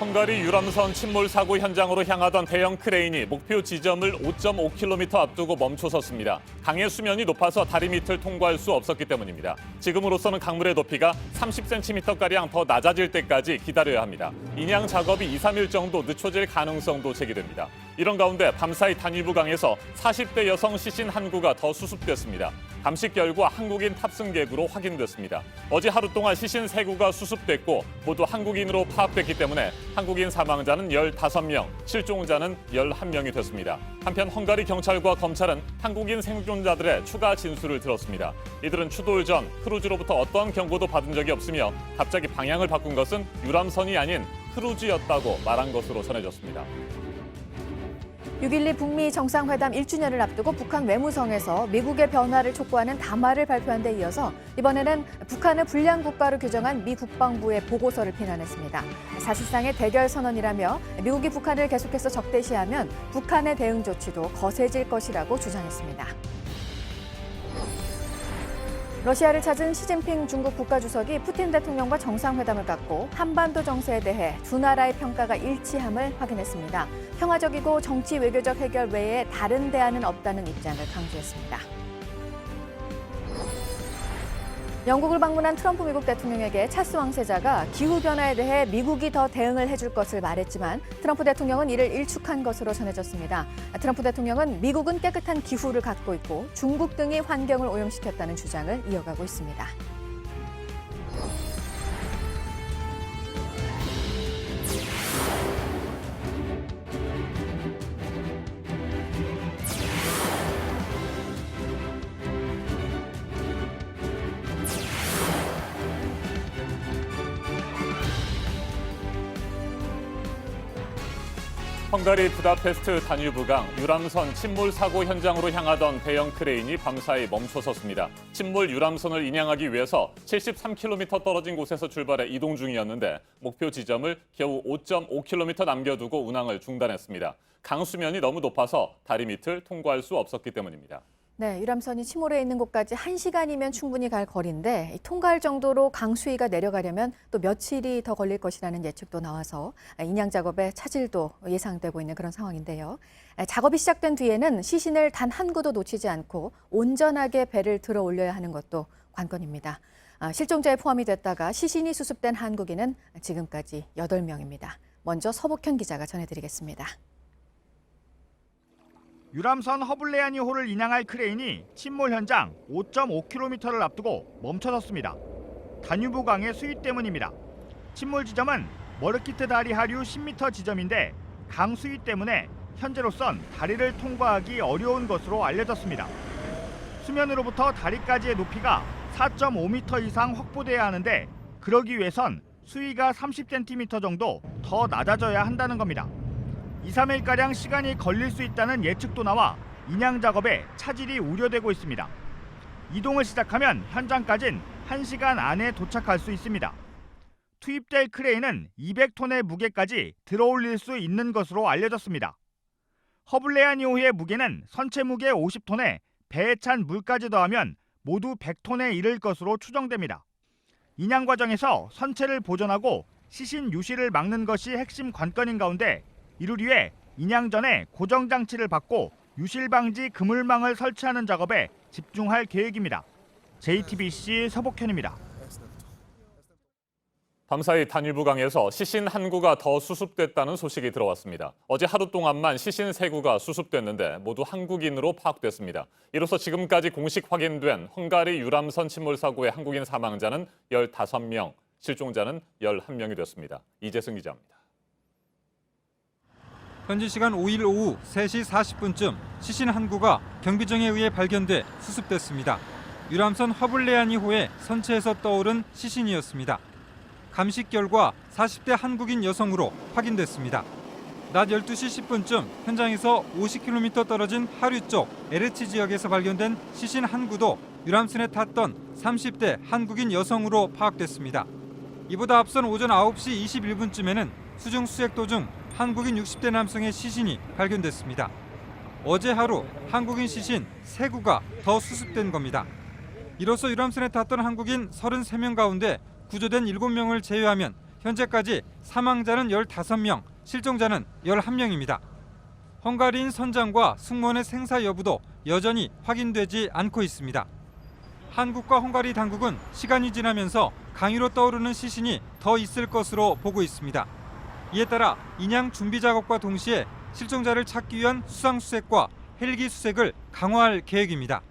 헝가리 유람선 침몰 사고 현장으로 향하던 대형 크레인이 목표 지점을 5.5km 앞두고 멈춰섰습니다. 강의 수면이 높아서 다리 밑을 통과할 수 없었기 때문입니다. 지금으로서는 강물의 높이가 30cm가량 더 낮아질 때까지 기다려야 합니다. 인양 작업이 2, 3일 정도 늦춰질 가능성도 제기됩니다. 이런 가운데 밤사이 단위부 강에서 40대 여성 시신 한 구가 더 수습됐습니다. 감식 결과 한국인 탑승객으로 확인됐습니다. 어제 하루 동안 시신 3구가 수습됐고 모두 한국인으로 파악됐기 때문에 한국인 사망자는 15명, 실종자는 11명이 됐습니다. 한편 헝가리 경찰과 검찰은 한국인 생존자들의 추가 진술을 들었습니다. 이들은 추돌 전 크루즈로부터 어떤 경고도 받은 적이 없으며 갑자기 방향을 바꾼 것은 유람선이 아닌 크루즈였다고 말한 것으로 전해졌습니다. 6.12 북미 정상회담 1주년을 앞두고 북한 외무성에서 미국의 변화를 촉구하는 담화를 발표한 데 이어서 이번에는 북한을 불량 국가로 규정한 미 국방부의 보고서를 비난했습니다. 사실상의 대결 선언이라며 미국이 북한을 계속해서 적대시하면 북한의 대응 조치도 거세질 것이라고 주장했습니다. 러시아를 찾은 시진핑 중국 국가주석이 푸틴 대통령과 정상회담을 갖고 한반도 정세에 대해 두 나라의 평가가 일치함을 확인했습니다. 평화적이고 정치 외교적 해결 외에 다른 대안은 없다는 입장을 강조했습니다. 영국을 방문한 트럼프 미국 대통령에게 찰스 왕세자가 기후변화에 대해 미국이 더 대응을 해줄 것을 말했지만 트럼프 대통령은 이를 일축한 것으로 전해졌습니다. 트럼프 대통령은 미국은 깨끗한 기후를 갖고 있고 중국 등이 환경을 오염시켰다는 주장을 이어가고 있습니다. 헝가리 부다페스트 다뉴브강 유람선 침몰 사고 현장으로 향하던 대형 크레인이 밤사이 멈춰섰습니다. 침몰 유람선을 인양하기 위해서 73km 떨어진 곳에서 출발해 이동 중이었는데 목표 지점을 겨우 5.5km 남겨두고 운항을 중단했습니다. 강 수면이 너무 높아서 다리 밑을 통과할 수 없었기 때문입니다. 네, 유람선이 침몰해 있는 곳까지 1시간이면 충분히 갈 거리인데 통과할 정도로 강 수위가 내려가려면 또 며칠이 더 걸릴 것이라는 예측도 나와서 인양 작업에 차질도 예상되고 있는 그런 상황인데요. 작업이 시작된 뒤에는 시신을 단 한 구도 놓치지 않고 온전하게 배를 들어 올려야 하는 것도 관건입니다. 실종자에 포함이 됐다가 시신이 수습된 한국인은 지금까지 8명입니다. 먼저 서복현 기자가 전해드리겠습니다. 유람선 허블레아니호를 인양할 크레인이 침몰 현장 5.5km를 앞두고 멈춰섰습니다. 다뉴브 강의 수위 때문입니다. 침몰 지점은 머르키트 다리 하류 10m 지점인데 강 수위 때문에 현재로선 다리를 통과하기 어려운 것으로 알려졌습니다. 수면으로부터 다리까지의 높이가 4.5m 이상 확보돼야 하는데 그러기 위해선 수위가 30cm 정도 더 낮아져야 한다는 겁니다. 2, 3일가량 시간이 걸릴 수 있다는 예측도 나와 인양 작업에 차질이 우려되고 있습니다. 이동을 시작하면 현장까진 1시간 안에 도착할 수 있습니다. 투입될 크레인은 200톤의 무게까지 들어올릴 수 있는 것으로 알려졌습니다. 허블레아니호의 무게는 선체 무게 50톤에 배에 찬 물까지 더하면 모두 100톤에 이를 것으로 추정됩니다. 인양 과정에서 선체를 보존하고 시신 유실을 막는 것이 핵심 관건인 가운데 이를 위해 인양 전에 고정장치를 받고 유실 방지 그물망을 설치하는 작업에 집중할 계획입니다. JTBC 서복현입니다. 밤사이 다뉴브강에서 시신 한 구가 더 수습됐다는 소식이 들어왔습니다. 어제 하루 동안만 시신 3구가 수습됐는데 모두 한국인으로 파악됐습니다. 이로써 지금까지 공식 확인된 헝가리 유람선 침몰 사고의 한국인 사망자는 15명, 실종자는 11명이 됐습니다. 이재승 기자입니다. 현지 시간 5일 오후 3시 40분쯤 시신 한 구가 경비정에 의해 발견돼 수습됐습니다. 유람선 허블레아니호의 선체에서 떠오른 시신이었습니다. 감식 결과 40대 한국인 여성으로 확인됐습니다. 낮 12시 10분쯤 현장에서 50km 떨어진 하류 쪽 에르치 지역에서 발견된 시신 한 구도 유람선에 탔던 30대 한국인 여성으로 파악됐습니다. 이보다 앞선 오전 9시 21분쯤에는 수중 수색 도중 한국인 60대 남성의 시신이 발견됐습니다. 어제 하루 한국인 시신 3구가 더 수습된 겁니다. 이로써 유람선에 탔던 한국인 33명 가운데 구조된 7명을 제외하면 현재까지 사망자는 15명, 실종자는 11명입니다. 헝가리인 선장과 승무원의 생사 여부도 여전히 확인되지 않고 있습니다. 한국과 헝가리 당국은 시간이 지나면서 강위로 떠오르는 시신이 더 있을 것으로 보고 있습니다. 이에 따라 인양 준비 작업과 동시에 실종자를 찾기 위한 수상수색과 헬기 수색을 강화할 계획입니다.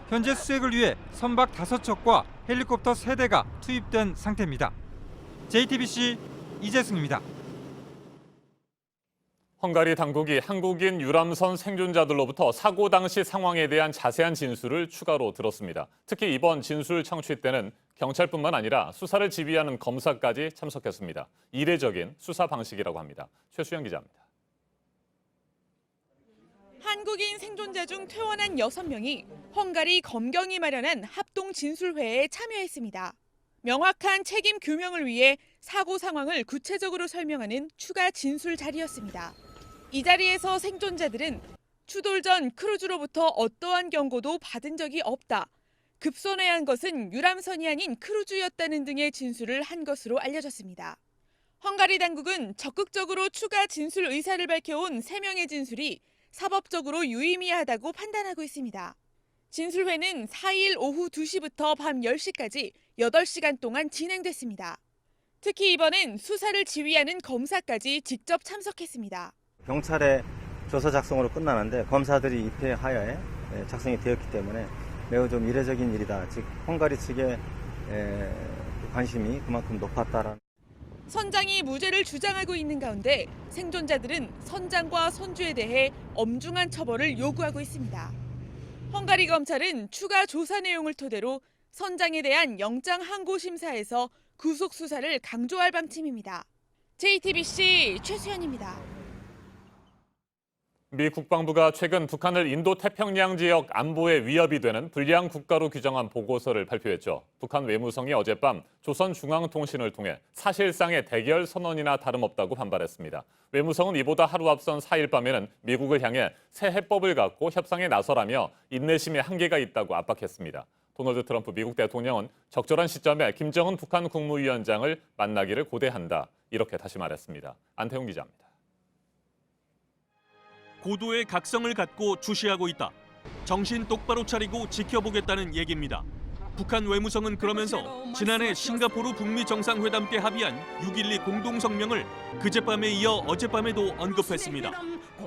현재 수색을 위해 선박 5척과 헬리콥터 3대가 투입된 상태입니다. JTBC 이재승입니다. 헝가리 당국이 한국인 유람선 생존자들로부터 사고 당시 상황에 대한 자세한 진술을 추가로 들었습니다. 특히 이번 진술 청취 때는 경찰뿐만 아니라 수사를 지휘하는 검사까지 참석했습니다. 이례적인 수사 방식이라고 합니다. 최수영 기자입니다. 한국인 생존자 중 퇴원한 6명이 헝가리 검경이 마련한 합동 진술회에 참여했습니다. 명확한 책임 규명을 위해 사고 상황을 구체적으로 설명하는 추가 진술 자리였습니다. 이 자리에서 생존자들은 추돌 전 크루즈로부터 어떠한 경고도 받은 적이 없다. 급선회한 것은 유람선이 아닌 크루즈였다는 등의 진술을 한 것으로 알려졌습니다. 헝가리 당국은 적극적으로 추가 진술 의사를 밝혀온 3명의 진술이 사법적으로 유의미하다고 판단하고 있습니다. 진술회는 4일 오후 2시부터 밤 10시까지 8시간 동안 진행됐습니다. 특히 이번엔 수사를 지휘하는 검사까지 직접 참석했습니다. 경찰의 조사 작성으로 끝나는데 검사들이 입회하여에 작성이 되었기 때문에 매우 좀 이례적인 일이다. 즉 헝가리 측의 관심이 그만큼 높았다라는. 선장이 무죄를 주장하고 있는 가운데 생존자들은 선장과 선주에 대해 엄중한 처벌을 요구하고 있습니다. 헝가리 검찰은 추가 조사 내용을 토대로 선장에 대한 영장 항고 심사에서 구속 수사를 강조할 방침입니다. JTBC 최수연입니다. 미 국방부가 최근 북한을 인도태평양 지역 안보에 위협이 되는 불량 국가로 규정한 보고서를 발표했죠. 북한 외무성이 어젯밤 조선중앙통신을 통해 사실상의 대결 선언이나 다름없다고 반발했습니다. 외무성은 이보다 하루 앞선 4일 밤에는 미국을 향해 새 해법을 갖고 협상에 나서라며 인내심에 한계가 있다고 압박했습니다. 도널드 트럼프 미국 대통령은 적절한 시점에 김정은 북한 국무위원장을 만나기를 고대한다. 이렇게 다시 말했습니다. 안태웅 기자입니다. 고도의 각성을 갖고 주시하고 있다. 정신 똑바로 차리고 지켜보겠다는 얘기입니다. 북한 외무성은 그러면서 지난해 싱가포르 북미 정상회담 때 합의한 6.12 공동성명을 그젯밤에 이어 어젯밤에도 언급했습니다.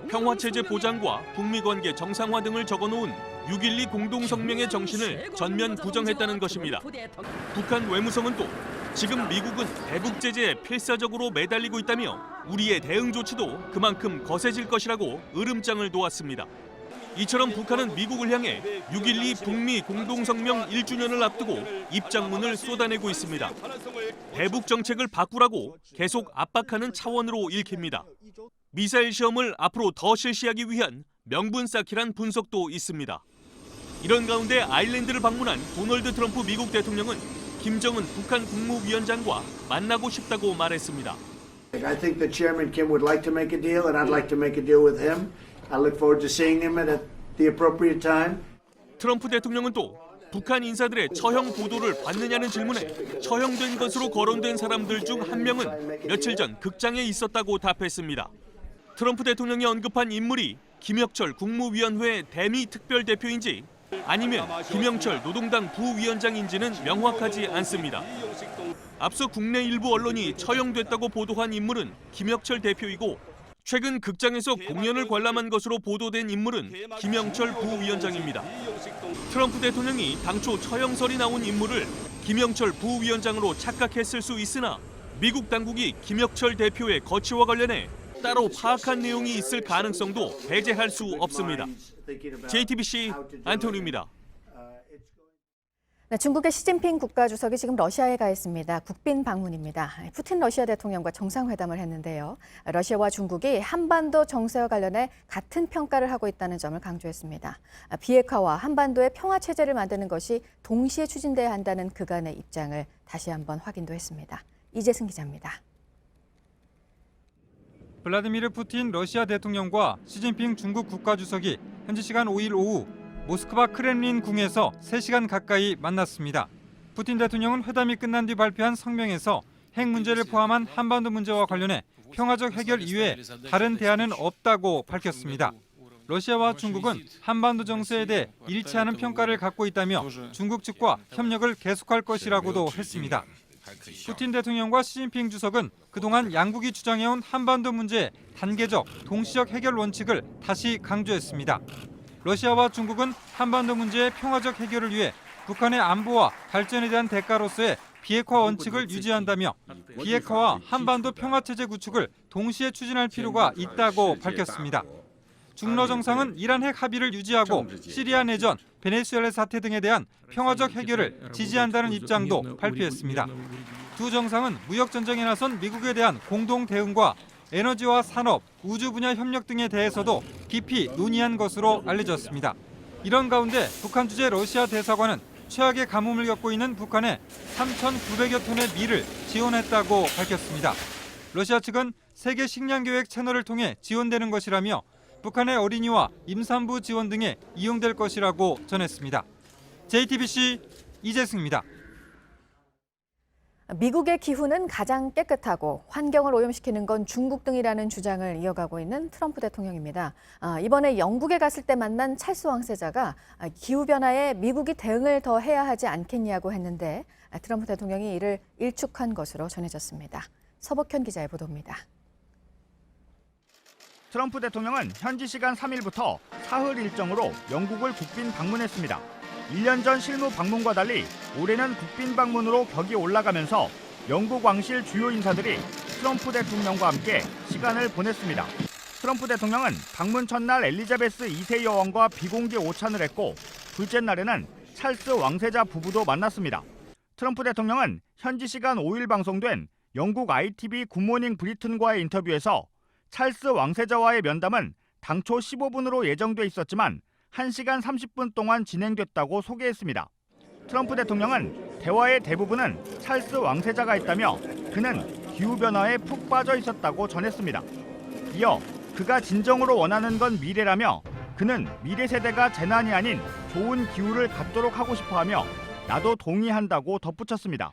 평화체제 보장과 북미 관계 정상화 등을 적어놓은 6.12 공동성명의 정신을 전면 부정했다는 것입니다. 북한 외무성은 또 지금 미국은 대북 제재에 필사적으로 매달리고 있다며 우리의 대응 조치도 그만큼 거세질 것이라고 으름장을 놓았습니다. 이처럼 북한은 미국을 향해 6.12 북미 공동성명 1주년을 앞두고 입장문을 쏟아내고 있습니다. 대북 정책을 바꾸라고 계속 압박하는 차원으로 읽힙니다. 미사일 시험을 앞으로 더 실시하기 위한 명분 쌓기란 분석도 있습니다. 이런 가운데 아일랜드를 방문한 도널드 트럼프 미국 대통령은 김정은 북한 국무위원장과 만나고 싶다고 말했습니다. I think that Chairman Kim would like to make a deal, and I'd like to make a deal with him. I look forward to seeing him at the appropriate time. 트럼프 대통령은 또 북한 인사들의 처형 보도를 받느냐는 질문에 처형된 것으로 거론된 사람들 중 한 명은 며칠 전 극장에 있었다고 답했습니다. 트럼프 대통령이 언급한 인물이 김혁철 국무위원회 대미 특별대표인지 아니면 김영철 노동당 부위원장인지는 명확하지 않습니다. 앞서 국내 일부 언론이 처형됐다고 보도한 인물은 김혁철 대표이고 최근 극장에서 공연을 관람한 것으로 보도된 인물은 김영철 부위원장입니다. 트럼프 대통령이 당초 처형설이 나온 인물을 김영철 부위원장으로 착각했을 수 있으나 미국 당국이 김혁철 대표의 거취와 관련해 따로 파악한 내용이 있을 가능성도 배제할 수 없습니다. JTBC 안토니입니다. 네, 중국의 시진핑 국가주석이 지금 러시아에 가 있습니다. 국빈 방문입니다. 푸틴 러시아 대통령과 정상회담을 했는데요. 러시아와 중국이 한반도 정세와 관련해 같은 평가를 하고 있다는 점을 강조했습니다. 비핵화와 한반도의 평화 체제를 만드는 것이 동시에 추진돼야 한다는 그간의 입장을 다시 한번 확인도 했습니다. 이재승 기자입니다. 블라디미르 푸틴 러시아 대통령과 시진핑 중국 국가주석이 현지 시간 5일 오후 모스크바 크렘린 궁에서 3시간 가까이 만났습니다. 푸틴 대통령은 회담이 끝난 뒤 발표한 성명에서 핵 문제를 포함한 한반도 문제와 관련해 평화적 해결 이외에 다른 대안은 없다고 밝혔습니다. 러시아와 중국은 한반도 정세에 대해 일치하는 평가를 갖고 있다며 중국 측과 협력을 계속할 것이라고도 했습니다. 푸틴 대통령과 시진핑 주석은 그동안 양국이 주장해온 한반도 문제의 단계적, 동시적 해결 원칙을 다시 강조했습니다. 러시아와 중국은 한반도 문제의 평화적 해결을 위해 북한의 안보와 발전에 대한 대가로서의 비핵화 원칙을 유지한다며 비핵화와 한반도 평화체제 구축을 동시에 추진할 필요가 있다고 밝혔습니다. 중러 정상은 이란 핵 합의를 유지하고 시리아 내전, 베네수엘라 사태 등에 대한 평화적 해결을 지지한다는 입장도 발표했습니다. 두 정상은 무역 전쟁에 나선 미국에 대한 공동 대응과 에너지와 산업, 우주 분야 협력 등에 대해서도 깊이 논의한 것으로 알려졌습니다. 이런 가운데 북한 주재 러시아 대사관은 최악의 가뭄을 겪고 있는 북한에 3,900여 톤의 밀을 지원했다고 밝혔습니다. 러시아 측은 세계 식량 계획 채널을 통해 지원되는 것이라며 북한의 어린이와 임산부 지원 등에 이용될 것이라고 전했습니다. JTBC 이재승입니다. 미국의 기후는 가장 깨끗하고 환경을 오염시키는 건 중국 등이라는 주장을 이어가고 있는 트럼프 대통령입니다. 이번에 영국에 갔을 때 만난 찰스 왕세자가 기후변화에 미국이 대응을 더 해야 하지 않겠냐고 했는데 트럼프 대통령이 이를 일축한 것으로 전해졌습니다. 서복현 기자의 보도입니다. 트럼프 대통령은 현지 시간 3일부터 사흘 일정으로 영국을 국빈 방문했습니다. 1년 전 실무 방문과 달리 올해는 국빈 방문으로 격이 올라가면서 영국 왕실 주요 인사들이 트럼프 대통령과 함께 시간을 보냈습니다. 트럼프 대통령은 방문 첫날 엘리자베스 2세 여왕과 비공개 오찬을 했고 둘째 날에는 찰스 왕세자 부부도 만났습니다. 트럼프 대통령은 현지 시간 5일 방송된 영국 ITV 굿모닝 브리튼과의 인터뷰에서 찰스 왕세자와의 면담은 당초 15분으로 예정돼 있었지만 1시간 30분 동안 진행됐다고 소개했습니다. 트럼프 대통령은 대화의 대부분은 찰스 왕세자가 했다며 그는 기후변화에 푹 빠져 있었다고 전했습니다. 이어 그가 진정으로 원하는 건 미래라며 그는 미래 세대가 재난이 아닌 좋은 기후를 갖도록 하고 싶어하며 나도 동의한다고 덧붙였습니다.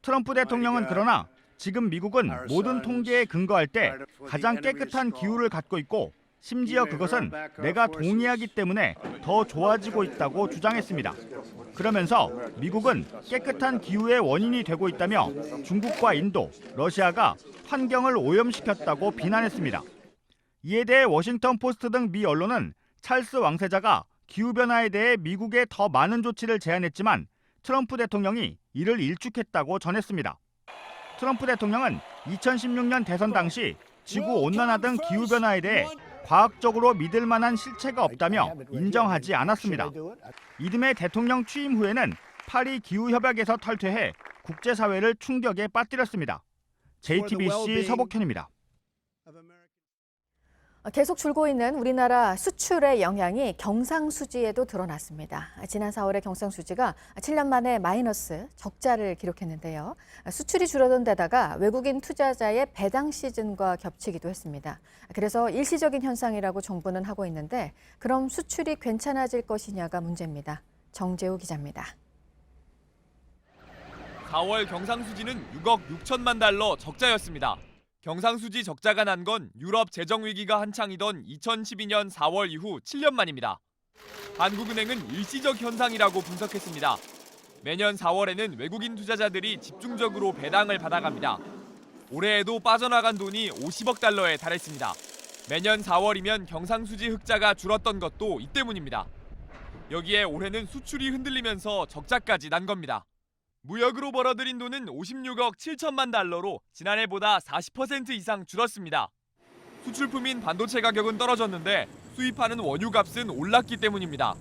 트럼프 대통령은 그러나 지금 미국은 모든 통계에 근거할 때 가장 깨끗한 기후를 갖고 있고 심지어 그것은 내가 동의하기 때문에 더 좋아지고 있다고 주장했습니다. 그러면서 미국은 깨끗한 기후의 원인이 되고 있다며 중국과 인도, 러시아가 환경을 오염시켰다고 비난했습니다. 이에 대해 워싱턴 포스트 등 미 언론은 찰스 왕세자가 기후변화에 대해 미국에 더 많은 조치를 제안했지만 트럼프 대통령이 이를 일축했다고 전했습니다. 트럼프 대통령은 2016년 대선 당시 지구온난화 등 기후변화에 대해 과학적으로 믿을 만한 실체가 없다며 인정하지 않았습니다. 이듬해 대통령 취임 후에는 파리 기후협약에서 탈퇴해 국제사회를 충격에 빠뜨렸습니다. JTBC 서복현입니다. 계속 줄고 있는 우리나라 수출의 영향이 경상수지에도 드러났습니다. 지난 4월에 경상수지가 7년 만에 마이너스 적자를 기록했는데요. 수출이 줄어든 데다가 외국인 투자자의 배당 시즌과 겹치기도 했습니다. 그래서 일시적인 현상이라고 정부는 하고 있는데 그럼 수출이 괜찮아질 것이냐가 문제입니다. 정재우 기자입니다. 4월 경상수지는 6억 6천만 달러 적자였습니다. 경상수지 적자가 난 건 유럽 재정 위기가 한창이던 2012년 4월 이후 7년 만입니다. 한국은행은 일시적 현상이라고 분석했습니다. 매년 4월에는 외국인 투자자들이 집중적으로 배당을 받아갑니다. 올해에도 빠져나간 돈이 50억 달러에 달했습니다. 매년 4월이면 경상수지 흑자가 줄었던 것도 이 때문입니다. 여기에 올해는 수출이 흔들리면서 적자까지 난 겁니다. 무역으로 벌어들인 돈은 56억 7천만 달러로 지난해보다 40% 이상 줄었습니다. 수출품인 반도체 가격은 떨어졌는데 수입하는 원유 값은 올랐기 때문입니다.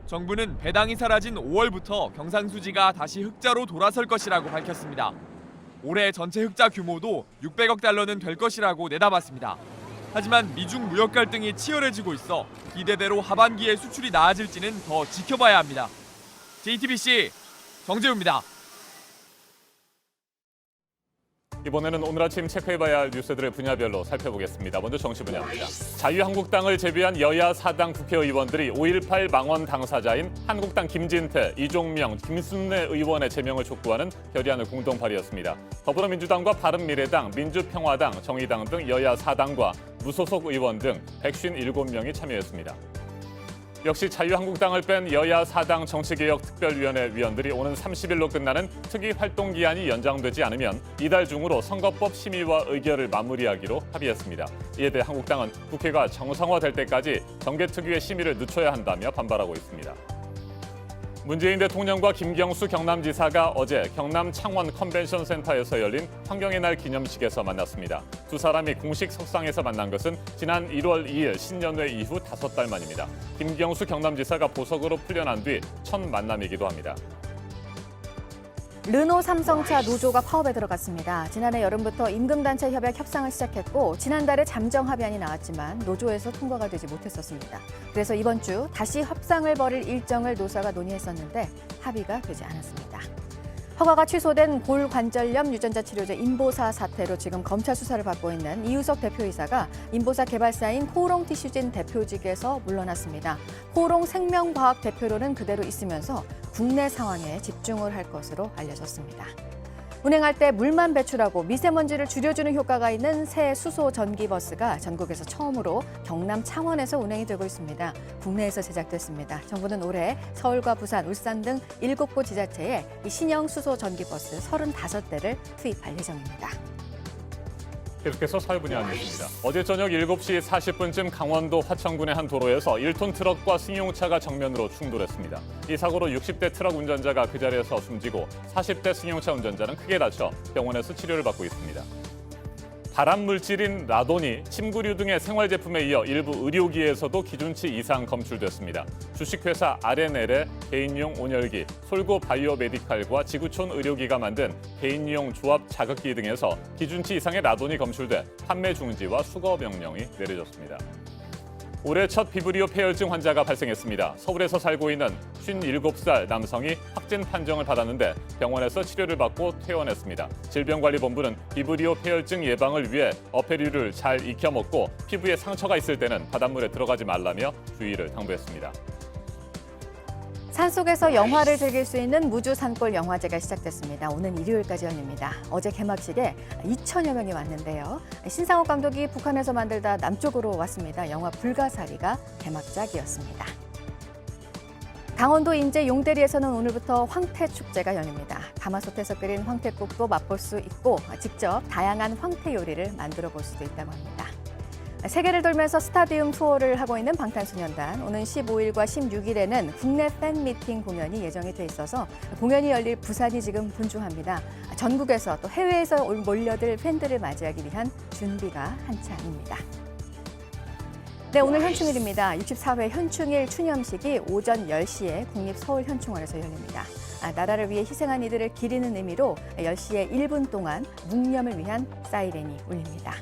정부는 배당이 사라진 5월부터 경상수지가 다시 흑자로 돌아설 것이라고 밝혔습니다. 올해 전체 흑자 규모도 600억 달러는 될 것이라고 내다봤습니다. 하지만 미중 무역 갈등이 치열해지고 있어 기대대로 하반기에 수출이 나아질지는 더 지켜봐야 합니다. JTBC 정재우입니다. 이번에는 오늘 아침 체크해봐야 할 뉴스들을 분야별로 살펴보겠습니다. 먼저 정치 분야입니다. 자유한국당을 제비한 여야 4당 국회의원들이 5.18 망원 당사자인 한국당 김진태, 이종명, 김순례 의원의 제명을 촉구하는 결의안을 공동 발의했습니다. 더불어민주당과 바른미래당, 민주평화당, 정의당 등 여야 4당과 무소속 의원 등 157명이 참여했습니다. 역시 자유한국당을 뺀 여야 4당 정치개혁특별위원회 위원들이 오는 30일로 끝나는 특위 활동 기한이 연장되지 않으면 이달 중으로 선거법 심의와 의결을 마무리하기로 합의했습니다. 이에 대해 한국당은 국회가 정상화될 때까지 정개특위의 심의를 늦춰야 한다며 반발하고 있습니다. 문재인 대통령과 김경수 경남지사가 어제 경남 창원 컨벤션 센터에서 열린 환경의 날 기념식에서 만났습니다. 두 사람이 공식 석상에서 만난 것은 지난 1월 2일 신년회 이후 5달 만입니다. 김경수 경남지사가 보석으로 풀려난 뒤 첫 만남이기도 합니다. 르노 삼성차 노조가 파업에 들어갔습니다. 지난해 여름부터 임금단체 협약 협상을 시작했고 지난달에 잠정 합의안이 나왔지만 노조에서 통과가 되지 못했었습니다. 그래서 이번 주 다시 협상을 벌일 일정을 노사가 논의했었는데 합의가 되지 않았습니다. 허가가 취소된 골관절염 유전자 치료제 인보사 사태로 지금 검찰 수사를 받고 있는 이우석 대표이사가 인보사 개발사인 코오롱 티슈진 대표직에서 물러났습니다. 코오롱 생명과학 대표로는 그대로 있으면서 국내 상황에 집중을 할 것으로 알려졌습니다. 운행할 때 물만 배출하고 미세먼지를 줄여주는 효과가 있는 새 수소 전기버스가 전국에서 처음으로 경남 창원에서 운행이 되고 있습니다. 국내에서 제작됐습니다. 정부는 올해 서울과 부산, 울산 등 7곳 지자체에 이 신형 수소 전기버스 35대를 투입할 예정입니다. 계속해서 사회 분야 뉴스입니다. 어제 저녁 7시 40분쯤 강원도 화천군의 한 도로에서 1톤 트럭과 승용차가 정면으로 충돌했습니다. 이 사고로 60대 트럭 운전자가 그 자리에서 숨지고 40대 승용차 운전자는 크게 다쳐 병원에서 치료를 받고 있습니다. 발암물질인 라돈이 침구류 등의 생활제품에 이어 일부 의료기에서도 기준치 이상 검출됐습니다. 주식회사 RNL의 개인용 온열기, 솔고 바이오메디칼과 지구촌 의료기가 만든 개인용 조합 자극기 등에서 기준치 이상의 라돈이 검출돼 판매 중지와 수거 명령이 내려졌습니다. 올해 첫 비브리오 폐혈증 환자가 발생했습니다. 서울에서 살고 있는 57살 남성이 확진 판정을 받았는데 병원에서 치료를 받고 퇴원했습니다. 질병관리본부는 비브리오 폐혈증 예방을 위해 어패류를 잘 익혀 먹고 피부에 상처가 있을 때는 바닷물에 들어가지 말라며 주의를 당부했습니다. 산속에서 영화를 즐길 수 있는 무주 산골 영화제가 시작됐습니다. 오는 일요일까지 열립니다. 어제 개막식에 2천여 명이 왔는데요. 신상옥 감독이 북한에서 만들다 남쪽으로 왔습니다. 영화 불가사리가 개막작이었습니다. 강원도 인제 용대리에서는 오늘부터 황태축제가 열립니다. 가마솥에서 끓인 황태국도 맛볼 수 있고 직접 다양한 황태 요리를 만들어 볼 수도 있다고 합니다. 세계를 돌면서 스타디움 투어를 하고 있는 방탄소년단. 오는 15일과 16일에는 국내 팬 미팅 공연이 예정이 돼 있어서 공연이 열릴 부산이 지금 분주합니다. 전국에서 또 해외에서 몰려들 팬들을 맞이하기 위한 준비가 한창입니다. 네, 오늘 현충일입니다. 64회 현충일 추념식이 오전 10시에 국립서울현충원에서 열립니다. 나라를 위해 희생한 이들을 기리는 의미로 10시에 1분 동안 묵념을 위한 사이렌이 울립니다.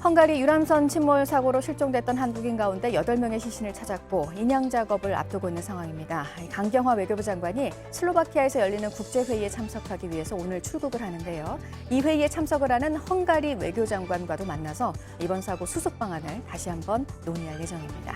헝가리 유람선 침몰 사고로 실종됐던 한국인 가운데 8명의 시신을 찾았고 인양 작업을 앞두고 있는 상황입니다. 강경화 외교부 장관이 슬로바키아에서 열리는 국제회의에 참석하기 위해서 오늘 출국을 하는데요. 이 회의에 참석을 하는 헝가리 외교장관과도 만나서 이번 사고 수습 방안을 다시 한번 논의할 예정입니다.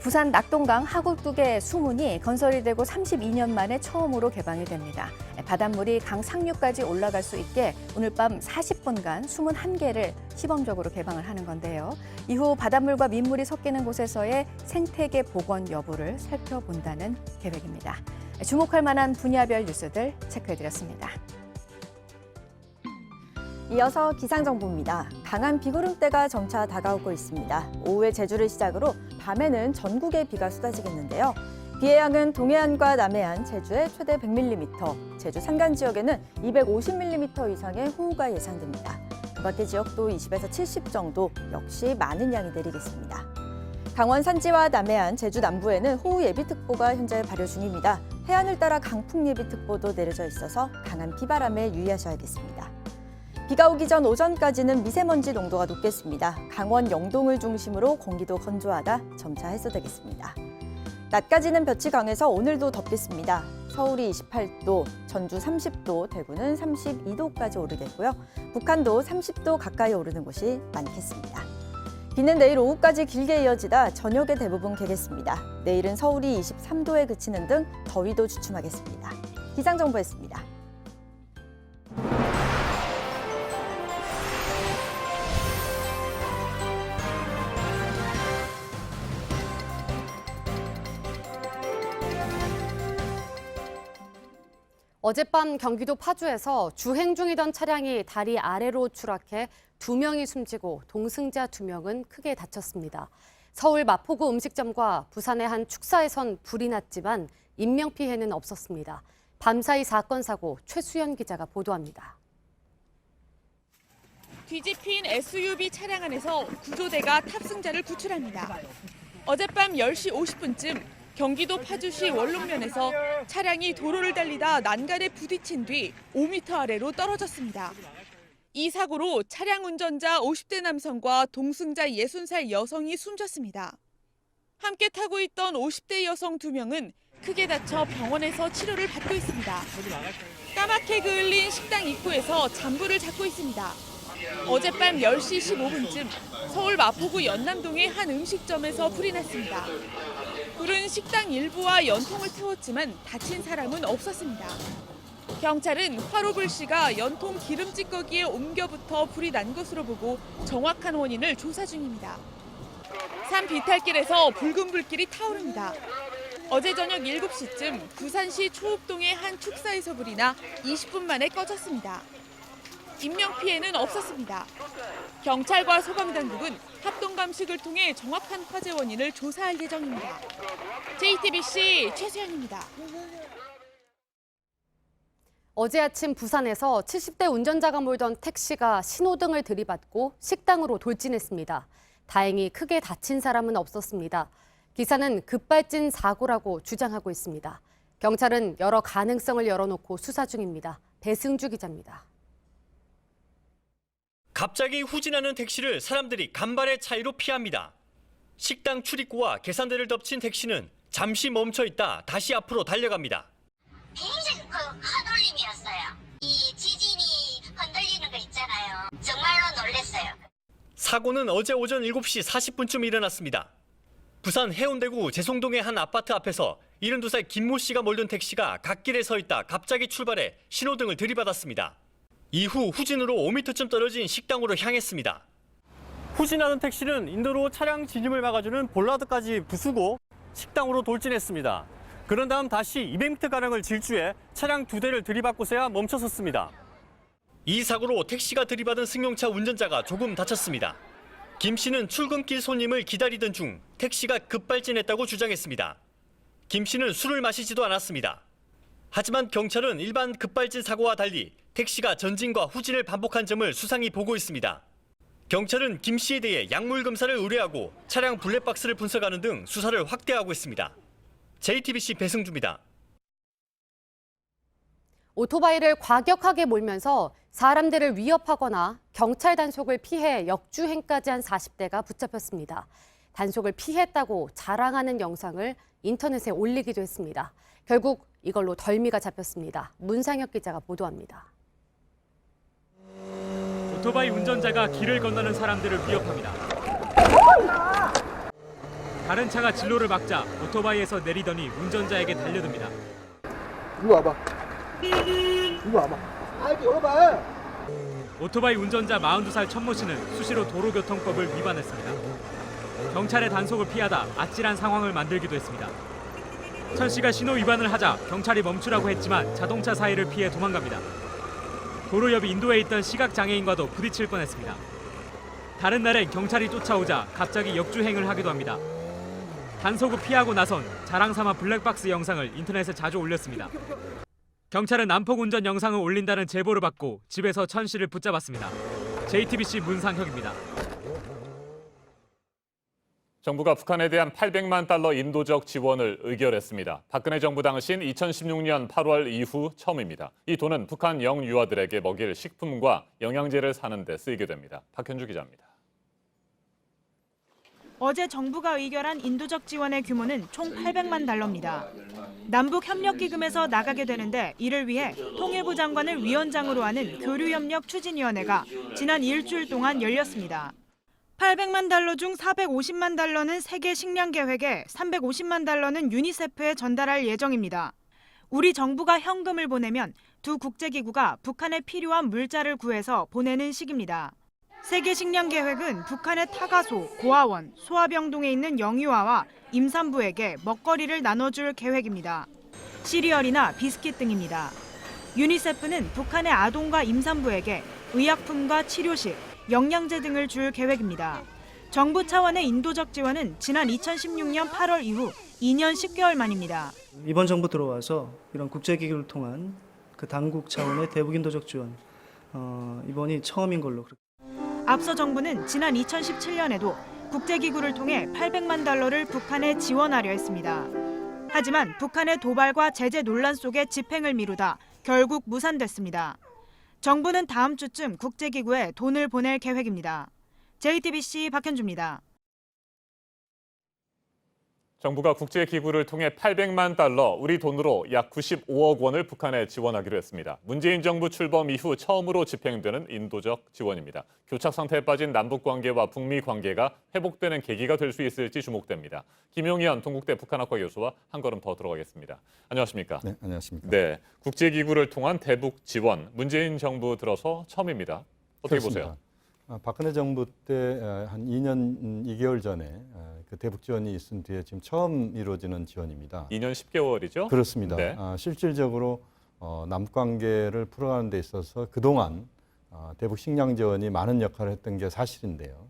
부산 낙동강 하구둑의 수문이 건설이 되고 32년 만에 처음으로 개방이 됩니다. 바닷물이 강 상류까지 올라갈 수 있게 오늘 밤 40분간 수문 1개를 시범적으로 개방을 하는 건데요. 이후 바닷물과 민물이 섞이는 곳에서의 생태계 복원 여부를 살펴본다는 계획입니다. 주목할 만한 분야별 뉴스들 체크해드렸습니다. 이어서 기상정보입니다. 강한 비구름대가 점차 다가오고 있습니다. 오후에 제주를 시작으로 밤에는 전국에 비가 쏟아지겠는데요. 비의 양은 동해안과 남해안, 제주에 최대 100mm, 제주 산간 지역에는 250mm 이상의 호우가 예상됩니다. 그 밖의 지역도 20에서 70 정도, 역시 많은 양이 내리겠습니다. 강원 산지와 남해안, 제주 남부에는 호우 예비특보가 현재 발효 중입니다. 해안을 따라 강풍 예비특보도 내려져 있어서 강한 비바람에 유의하셔야겠습니다. 비가 오기 전 오전까지는 미세먼지 농도가 높겠습니다. 강원 영동을 중심으로 공기도 건조하다 점차 해소되겠습니다. 낮까지는 볕이 강해서 오늘도 덥겠습니다. 서울이 28도, 전주 30도, 대구는 32도까지 오르겠고요. 북한도 30도 가까이 오르는 곳이 많겠습니다. 비는 내일 오후까지 길게 이어지다 저녁에 대부분 개겠습니다. 내일은 서울이 23도에 그치는 등 더위도 주춤하겠습니다. 기상정보였습니다. 어젯밤 경기도 파주에서 주행 중이던 차량이 다리 아래로 추락해 2명이 숨지고 동승자 2명은 크게 다쳤습니다. 서울 마포구 음식점과 부산의 한 축사에선 불이 났지만 인명피해는 없었습니다. 밤사이 사건 사고 최수연 기자가 보도합니다. 뒤집힌 SUV 차량 안에서 구조대가 탑승자를 구출합니다. 어젯밤 10시 50분쯤 경기도 파주시 원룸면에서 차량이 도로를 달리다 난간에 부딪힌 뒤 5m 아래로 떨어졌습니다. 이 사고로 차량 운전자 50대 남성과 동승자 60살 여성이 숨졌습니다. 함께 타고 있던 50대 여성 2명은 크게 다쳐 병원에서 치료를 받고 있습니다. 까맣게 그을린 식당 입구에서 잠불을 잡고 있습니다. 어젯밤 10시 15분쯤 서울 마포구 연남동의 한 음식점에서 불이 났습니다. 불은 식당 일부와 연통을 태웠지만 다친 사람은 없었습니다. 경찰은 화로불씨가 연통 기름 찌꺼기에 옮겨붙어 불이 난 것으로 보고 정확한 원인을 조사 중입니다. 산 비탈길에서 붉은 불길이 타오릅니다. 어제 저녁 7시쯤 부산시 초읍동의 한 축사에서 불이 나 20분 만에 꺼졌습니다. 인명피해는 없었습니다. 경찰과 소방당국은 합동감식을 통해 정확한 화재 원인을 조사할 예정입니다. JTBC 최수연입니다. 어제 아침 부산에서 70대 운전자가 몰던 택시가 신호등을 들이받고 식당으로 돌진했습니다. 다행히 크게 다친 사람은 없었습니다. 기사는 급발진 사고라고 주장하고 있습니다. 경찰은 여러 가능성을 열어놓고 수사 중입니다. 배승주 기자입니다. 갑자기 후진하는 택시를 사람들이 간발의 차이로 피합니다. 식당 출입구와 계산대를 덮친 택시는 잠시 멈춰 있다 다시 앞으로 달려갑니다. 굉장히 큰 흔들림이었어요. 이 지진이 흔들리는 거 있잖아요. 정말로 놀랐어요. 사고는 어제 오전 7시 40분쯤 일어났습니다. 부산 해운대구 재송동의 한 아파트 앞에서 72살 김모 씨가 몰던 택시가 갓길에 서 있다 갑자기 출발해 신호등을 들이받았습니다. 이후 후진으로 5m쯤 떨어진 식당으로 향했습니다. 후진하는 택시는 인도로 차량 진입을 막아주는 볼라드까지 부수고 식당으로 돌진했습니다. 그런 다음 다시 200m가량을 질주해 차량 2대를 들이받고서야 멈춰섰습니다. 이 사고로 택시가 들이받은 승용차 운전자가 조금 다쳤습니다. 김 씨는 출근길 손님을 기다리던 중 택시가 급발진했다고 주장했습니다. 김 씨는 술을 마시지도 않았습니다. 하지만 경찰은 일반 급발진 사고와 달리 택시가 전진과 후진을 반복한 점을 수상히 보고 있습니다. 경찰은 김 씨에 대해 약물 검사를 의뢰하고 차량 블랙박스를 분석하는 등 수사를 확대하고 있습니다. JTBC 배승주입니다. 오토바이를 과격하게 몰면서 사람들을 위협하거나 경찰 단속을 피해 역주행까지 한 40대가 붙잡혔습니다. 단속을 피했다고 자랑하는 영상을 인터넷에 올리기도 했습니다. 결국 이걸로 덜미가 잡혔습니다. 문상혁 기자가 보도합니다. 오토바이 운전자가 길을 건너는 사람들을 위협합니다. 다른 차가 진로를 막자 오토바이에서 내리더니 운전자에게 달려듭니다. 이거 와봐. 이거 와봐. 아, 이거 열어봐. 오토바이 운전자 42살 천모 씨는 수시로 도로교통법을 위반했습니다. 경찰의 단속을 피하다 아찔한 상황을 만들기도 했습니다. 천 씨가 신호 위반을 하자 경찰이 멈추라고 했지만 자동차 사이를 피해 도망갑니다. 도로 옆 인도에 있던 시각장애인과도 부딪힐 뻔했습니다. 다른 날엔 경찰이 쫓아오자 갑자기 역주행을 하기도 합니다. 단속을 피하고 나선 자랑삼아 블랙박스 영상을 인터넷에 자주 올렸습니다. 경찰은 난폭 운전 영상을 올린다는 제보를 받고 집에서 천 씨를 붙잡았습니다. JTBC 문상혁입니다. 정부가 북한에 대한 800만 달러 인도적 지원을 의결했습니다. 박근혜 정부 당시인 2016년 8월 이후 처음입니다. 이 돈은 북한 영유아들에게 먹일 식품과 영양제를 사는 데 쓰이게 됩니다. 박현주 기자입니다. 어제 정부가 의결한 인도적 지원의 규모는 총 800만 달러입니다. 남북협력기금에서 나가게 되는데 이를 위해 통일부 장관을 위원장으로 하는 교류협력추진위원회가 지난 일주일 동안 열렸습니다. 800만 달러 중 450만 달러는 세계 식량 계획에 350만 달러는 유니세프에 전달할 예정입니다. 우리 정부가 현금을 보내면 두 국제기구가 북한에 필요한 물자를 구해서 보내는 식입니다. 세계 식량 계획은 북한의 타가소, 고아원, 소아병동에 있는 영유아와 임산부에게 먹거리를 나눠줄 계획입니다. 시리얼이나 비스킷 등입니다. 유니세프는 북한의 아동과 임산부에게 의약품과 치료식, 영양제 등을 줄 계획입니다. 정부 차원의 인도적 지원은 지난 2016년 8월 이후 2년 10개월 만입니다. 이번 정부 들어와서 이런 국제기구를 통한 그 당국 차원의 대북 인도적 지원, 이번이 처음인 걸로. 앞서 정부는 지난 2017년에도 국제기구를 통해 800만 달러를 북한에 지원하려 했습니다. 하지만 북한의 도발과 제재 논란 속에 집행을 미루다 결국 무산됐습니다. 정부는 다음 주쯤 국제기구에 돈을 보낼 계획입니다. JTBC 박현주입니다. 정부가 국제기구를 통해 800만 달러, 우리 돈으로 약 95억 원을 북한에 지원하기로 했습니다. 문재인 정부 출범 이후 처음으로 집행되는 인도적 지원입니다. 교착 상태에 빠진 남북관계와 북미 관계가 회복되는 계기가 될 수 있을지 주목됩니다. 김용현 동국대 북한학과 교수와 한 걸음 더 들어가겠습니다. 안녕하십니까? 네, 안녕하십니까? 네, 국제기구를 통한 대북 지원, 문재인 정부 들어서 처음입니다. 어떻게 그렇습니다. 보세요? 박근혜 정부 때 한 2년 2개월 전에 그 대북 지원이 있은 뒤에 지금 처음 이루어지는 지원입니다. 2년 10개월이죠? 그렇습니다. 네. 실질적으로 남북 관계를 풀어가는 데 있어서 그동안 대북 식량 지원이 많은 역할을 했던 게 사실인데요.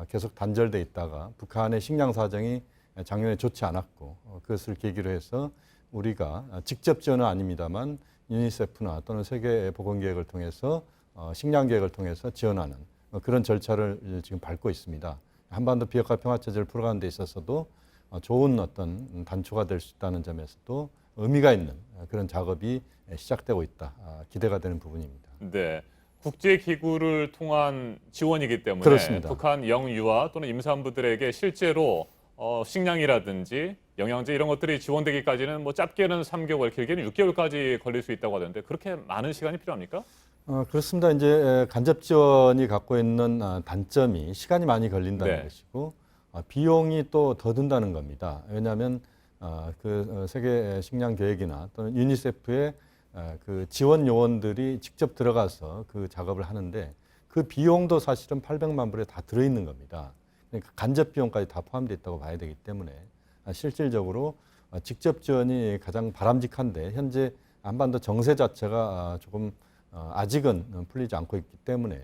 계속 단절돼 있다가 북한의 식량 사정이 작년에 좋지 않았고 그것을 계기로 해서 우리가 직접 지원은 아닙니다만 유니세프나 또는 세계보건계획을 통해서 식량 계획을 통해서 지원하는 그런 절차를 지금 밟고 있습니다. 한반도 비핵화 평화체제를 풀어가는 데 있어서도 좋은 어떤 단초가 될 수 있다는 점에서도 의미가 있는 그런 작업이 시작되고 있다. 기대가 되는 부분입니다. 네, 국제기구를 통한 지원이기 때문에 그렇습니다. 북한 영유아 또는 임산부들에게 실제로 식량이라든지 영양제 이런 것들이 지원되기까지는 뭐 짧게는 3개월, 길게는 6개월까지 걸릴 수 있다고 하던데 그렇게 많은 시간이 필요합니까? 그렇습니다. 이제 간접 지원이 갖고 있는 단점이 시간이 많이 걸린다는 네. 것이고 비용이 또 더 든다는 겁니다. 왜냐하면 그 세계 식량 계획이나 또는 유니세프의 그 지원 요원들이 직접 들어가서 그 작업을 하는데 그 비용도 사실은 800만 불에 다 들어있는 겁니다. 그러니까 간접 비용까지 다 포함되어 있다고 봐야 되기 때문에 실질적으로 직접 지원이 가장 바람직한데 현재 한반도 정세 자체가 조금 아직은 풀리지 않고 있기 때문에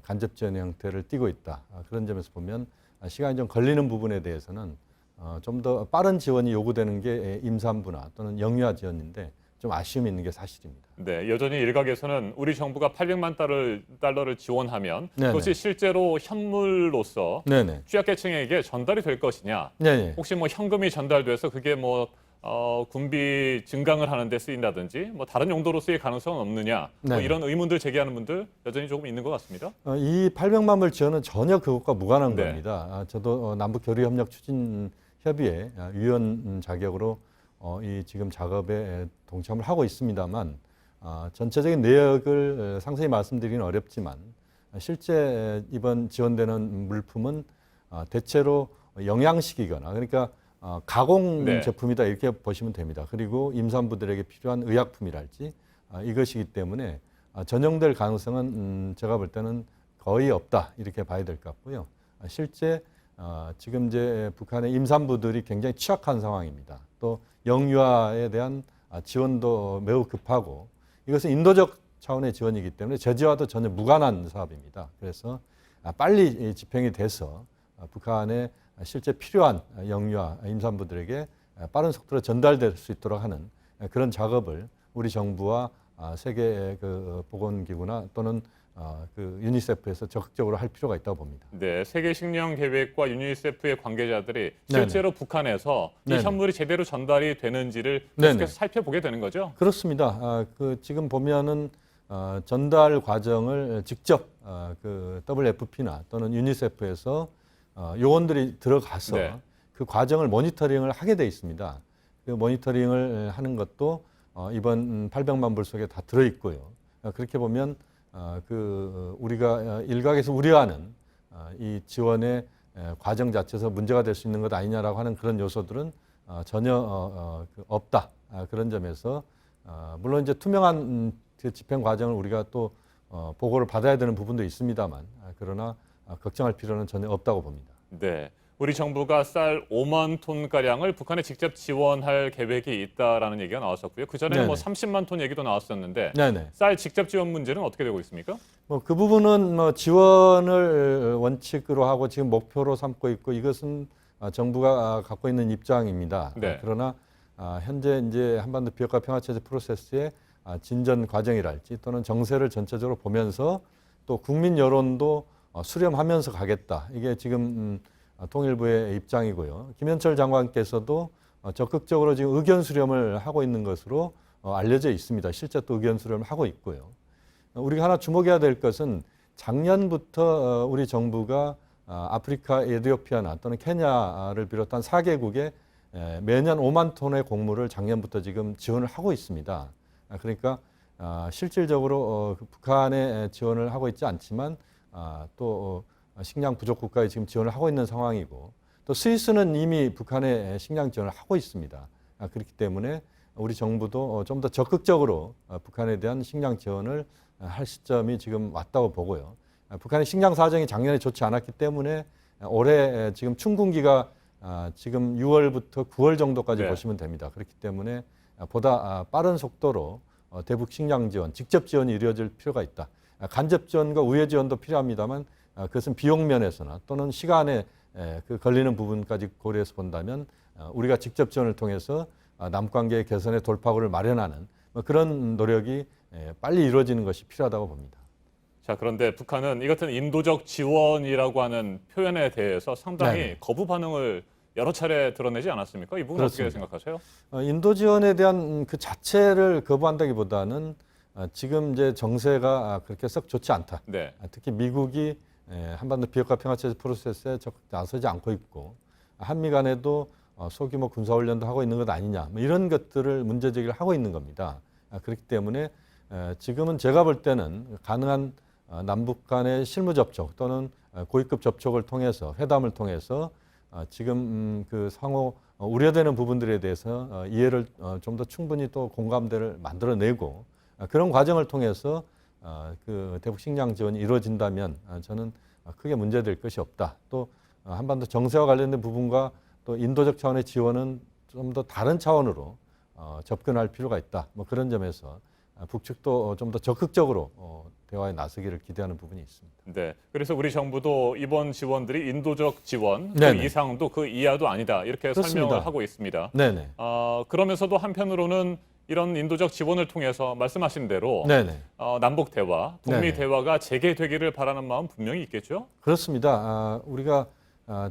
간접 지원의 형태를 띠고 있다. 그런 점에서 보면 시간이 좀 걸리는 부분에 대해서는 좀 더 빠른 지원이 요구되는 게 임산부나 또는 영유아 지원인데 좀 아쉬움이 있는 게 사실입니다. 네, 여전히 일각에서는 우리 정부가 800만 달러를 지원하면 네네. 그것이 실제로 현물로서 네네. 취약계층에게 전달이 될 것이냐. 네네. 혹시 뭐 현금이 전달돼서 그게 뭐 군비 증강을 하는 데 쓰인다든지 뭐 다른 용도로 쓰일 가능성은 없느냐. 뭐 네네. 이런 의문들 제기하는 분들 여전히 조금 있는 것 같습니다. 이 800만 불 지원은 전혀 그것과 무관한 네. 겁니다. 저도 남북교류협력추진협의회 위원 자격으로 이 지금 작업에 동참을 하고 있습니다만 전체적인 내역을 상세히 말씀드리기는 어렵지만 실제 이번 지원되는 물품은 대체로 영양식이거나 그러니까 가공 네. 제품이다 이렇게 보시면 됩니다. 그리고 임산부들에게 필요한 의약품이랄지 이것이기 때문에 전용될 가능성은 제가 볼 때는 거의 없다 이렇게 봐야 될 것 같고요. 실제 지금 이제 북한의 임산부들이 굉장히 취약한 상황입니다. 또 영유아에 대한 지원도 매우 급하고 이것은 인도적 차원의 지원이기 때문에 제재와도 전혀 무관한 사업입니다. 그래서 빨리 집행이 돼서 북한에 실제 필요한 영유아 임산부들에게 빠른 속도로 전달될 수 있도록 하는 그런 작업을 우리 정부와 세계 그 보건기구나 또는 그 유니세프에서 적극적으로 할 필요가 있다고 봅니다. 네, 세계 식량 계획과 유니세프의 관계자들이 실제로 네네. 북한에서 네네. 이 현물이 제대로 전달이 되는지를 네네. 계속해서 살펴보게 되는 거죠? 그렇습니다. 그 지금 보면은 전달 과정을 직접 그 WFP나 또는 유니세프에서 요원들이 들어가서 네. 그 과정을 모니터링을 하게 돼 있습니다. 그 모니터링을 하는 것도 이번 800만 불 속에 다 들어 있고요. 그렇게 보면 우리가 일각에서 우려하는 이 지원의 과정 자체에서 문제가 될 수 있는 것 아니냐라고 하는 그런 요소들은 전혀 없다. 그런 점에서 물론 이제 투명한 그 집행 과정을 우리가 또 보고를 받아야 되는 부분도 있습니다만 그러나 걱정할 필요는 전혀 없다고 봅니다. 네. 우리 정부가 쌀 5만 톤가량을 북한에 직접 지원할 계획이 있다라는 얘기가 나왔었고요. 그전에는 뭐 30만 톤 얘기도 나왔었는데 네네. 쌀 직접 지원 문제는 어떻게 되고 있습니까? 그 부분은 지원을 원칙으로 하고 지금 목표로 삼고 있고 이것은 정부가 갖고 있는 입장입니다. 네. 그러나 현재 이제 한반도 비핵화 평화체제 프로세스의 진전 과정이랄지 또는 정세를 전체적으로 보면서 또 국민 여론도 수렴하면서 가겠다. 이게 지금 통일부의 입장이고요. 김현철 장관께서도 적극적으로 지금 의견 수렴을 하고 있는 것으로 알려져 있습니다. 실제 또 의견 수렴을 하고 있고요. 우리가 하나 주목해야 될 것은 작년부터 우리 정부가 아프리카 에티오피아나 또는 케냐를 비롯한 4개국에 매년 5만 톤의 곡물을 작년부터 지금 지원을 하고 있습니다. 그러니까 실질적으로 북한에 지원을 하고 있지 않지만 또 식량 부족 국가에 지금 지원을 하고 있는 상황이고 또 스위스는 이미 북한에 식량 지원을 하고 있습니다. 그렇기 때문에 우리 정부도 좀 더 적극적으로 북한에 대한 식량 지원을 할 시점이 지금 왔다고 보고요. 북한의 식량 사정이 작년에 좋지 않았기 때문에 올해 지금 춘군기가 지금 6월부터 9월 정도까지 네. 보시면 됩니다. 그렇기 때문에 보다 빠른 속도로 대북 식량 지원, 직접 지원이 이루어질 필요가 있다. 간접 지원과 우회 지원도 필요합니다만 그것은 비용 면에서나 또는 시간에 걸리는 부분까지 고려해서 본다면 우리가 직접 지원을 통해서 남관계의 개선의 돌파구를 마련하는 그런 노력이 빨리 이루어지는 것이 필요하다고 봅니다. 자, 그런데 북한은 이 같은 인도적 지원이라고 하는 표현에 대해서 상당히 네네. 거부 반응을 여러 차례 드러내지 않았습니까? 이 부분 어떻게 생각하세요? 인도 지원에 대한 그 자체를 거부한다기보다는 지금 이제 정세가 그렇게 썩 좋지 않다. 네. 특히 미국이 한반도 비핵화 평화체제 프로세스에 적극 나서지 않고 있고 한미 간에도 소규모 군사훈련도 하고 있는 것 아니냐 뭐 이런 것들을 문제 제기를 하고 있는 겁니다. 그렇기 때문에 지금은 제가 볼 때는 가능한 남북 간의 실무 접촉 또는 고위급 접촉을 통해서 회담을 통해서 지금 그 상호 우려되는 부분들에 대해서 이해를 좀 더 충분히 또 공감대를 만들어내고 그런 과정을 통해서 그 대북 식량 지원이 이루어진다면 저는 크게 문제될 것이 없다. 또 한반도 정세와 관련된 부분과 또 인도적 차원의 지원은 좀 더 다른 차원으로 접근할 필요가 있다. 뭐 그런 점에서 북측도 좀 더 적극적으로 대화에 나서기를 기대하는 부분이 있습니다. 네. 그래서 우리 정부도 이번 지원들이 인도적 지원 그 네네. 이상도 그 이하도 아니다. 이렇게 그렇습니다. 설명을 하고 있습니다. 네네. 그러면서도 한편으로는 이런 인도적 지원을 통해서 말씀하신 대로 네네. 남북 대화, 북미 네네. 대화가 재개되기를 바라는 마음 분명히 있겠죠? 그렇습니다. 우리가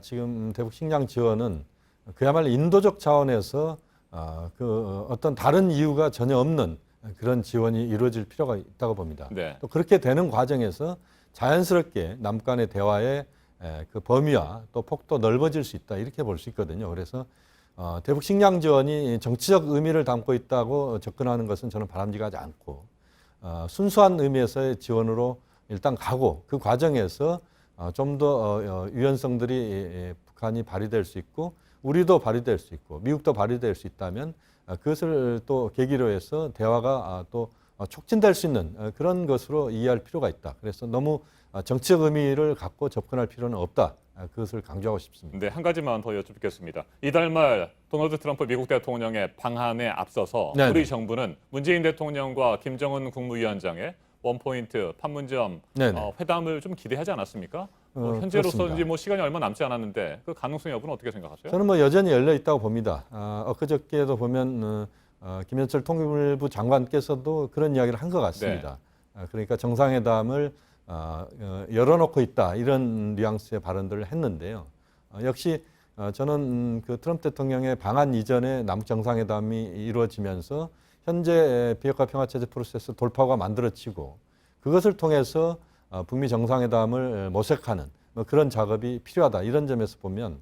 지금 대북 식량 지원은 그야말로 인도적 차원에서 어떤 다른 이유가 전혀 없는 그런 지원이 이루어질 필요가 있다고 봅니다. 네. 또 그렇게 되는 과정에서 자연스럽게 남간의 대화의 그 범위와 또 폭도 넓어질 수 있다 이렇게 볼 수 있거든요. 그래서 대북 식량 지원이 정치적 의미를 담고 있다고 접근하는 것은 저는 바람직하지 않고 순수한 의미에서의 지원으로 일단 가고 그 과정에서 좀 더 유연성들이 북한이 발휘될 수 있고 우리도 발휘될 수 있고 미국도 발휘될 수 있다면 그것을 또 계기로 해서 대화가 또 촉진될 수 있는 그런 것으로 이해할 필요가 있다. 그래서 너무 정치적 의미를 갖고 접근할 필요는 없다. 그것을 강조하고 싶습니다. 네, 한 가지만 더 여쭙겠습니다. 이달 말 도널드 트럼프 미국 대통령의 방한에 앞서서 네네. 우리 정부는 문재인 대통령과 김정은 국무위원장의 원포인트 판문점 네네. 회담을 좀 기대하지 않았습니까? 현재로서인지 그렇습니다. 뭐 시간이 얼마 남지 않았는데 그 가능성 여부는 어떻게 생각하세요? 저는 뭐 여전히 열려 있다고 봅니다. 엊그저께도 보면 김현철 통일부 장관께서도 그런 이야기를 한 것 같습니다. 그러니까 정상회담을 열어놓고 있다 이런 뉘앙스의 발언들을 했는데요. 역시 저는 그 트럼프 대통령의 방한 이전에 남북 정상회담이 이루어지면서 현재 비핵화 평화체제 프로세스 돌파가 만들어지고 그것을 통해서 북미 정상회담을 모색하는 뭐 그런 작업이 필요하다. 이런 점에서 보면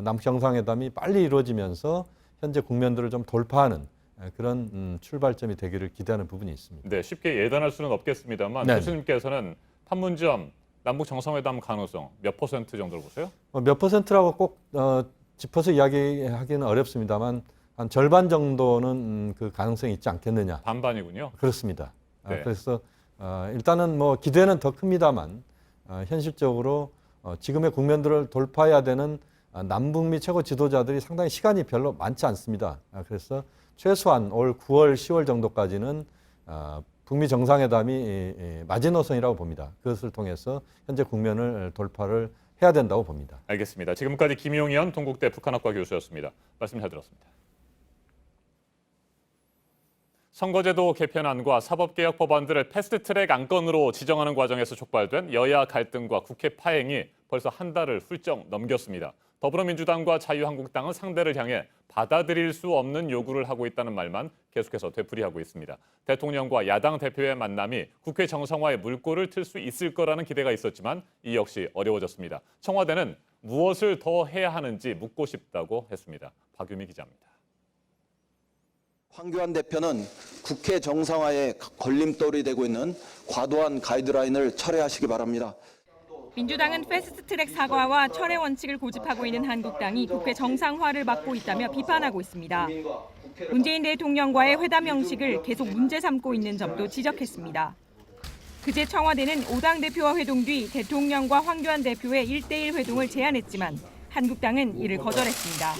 남북 정상회담이 빨리 이루어지면서 현재 국면들을 좀 돌파하는 그런 출발점이 되기를 기대하는 부분이 있습니다. 네, 쉽게 예단할 수는 없겠습니다만 네. 교수님께서는 판문점 남북 정상회담 가능성 몇 % 정도로 보세요? 몇 퍼센트라고 꼭 짚어서 이야기하기는 어렵습니다만 한 절반 정도는 그 가능성이 있지 않겠느냐. 반반이군요. 그렇습니다. 네. 그래서 일단은 뭐 기대는 더 큽니다만 현실적으로 지금의 국면들을 돌파해야 되는 남북미 최고 지도자들이 상당히 시간이 별로 많지 않습니다. 그래서 최소한 올 9월, 10월 정도까지는 북미 정상회담이 마지노선이라고 봅니다. 그것을 통해서 현재 국면을 돌파를 해야 된다고 봅니다. 알겠습니다. 지금까지 김용현 동국대 북한학과 교수였습니다. 말씀 잘 들었습니다. 선거제도 개편안과 사법개혁 법안들을 패스트트랙 안건으로 지정하는 과정에서 촉발된 여야 갈등과 국회 파행이 벌써 한 달을 훌쩍 넘겼습니다. 더불어민주당과 자유한국당은 상대를 향해 받아들일 수 없는 요구를 하고 있다는 말만 계속해서 되풀이하고 있습니다. 대통령과 야당 대표의 만남이 국회 정상화에 물꼬를 틀 수 있을 거라는 기대가 있었지만 이 역시 어려워졌습니다. 청와대는 무엇을 더 해야 하는지 묻고 싶다고 했습니다. 박유미 기자입니다. 황교안 대표는 국회 정상화에 걸림돌이 되고 있는 과도한 가이드라인을 철회하시기 바랍니다. 민주당은 패스트트랙 사과와 철회 원칙을 고집하고 있는 한국당이 국회 정상화를 막고 있다며 비판하고 있습니다. 문재인 대통령과의 회담 형식을 계속 문제 삼고 있는 점도 지적했습니다. 그제 청와대는 5당 대표와 회동 뒤 대통령과 황교안 대표의 1대1 회동을 제안했지만 한국당은 이를 거절했습니다.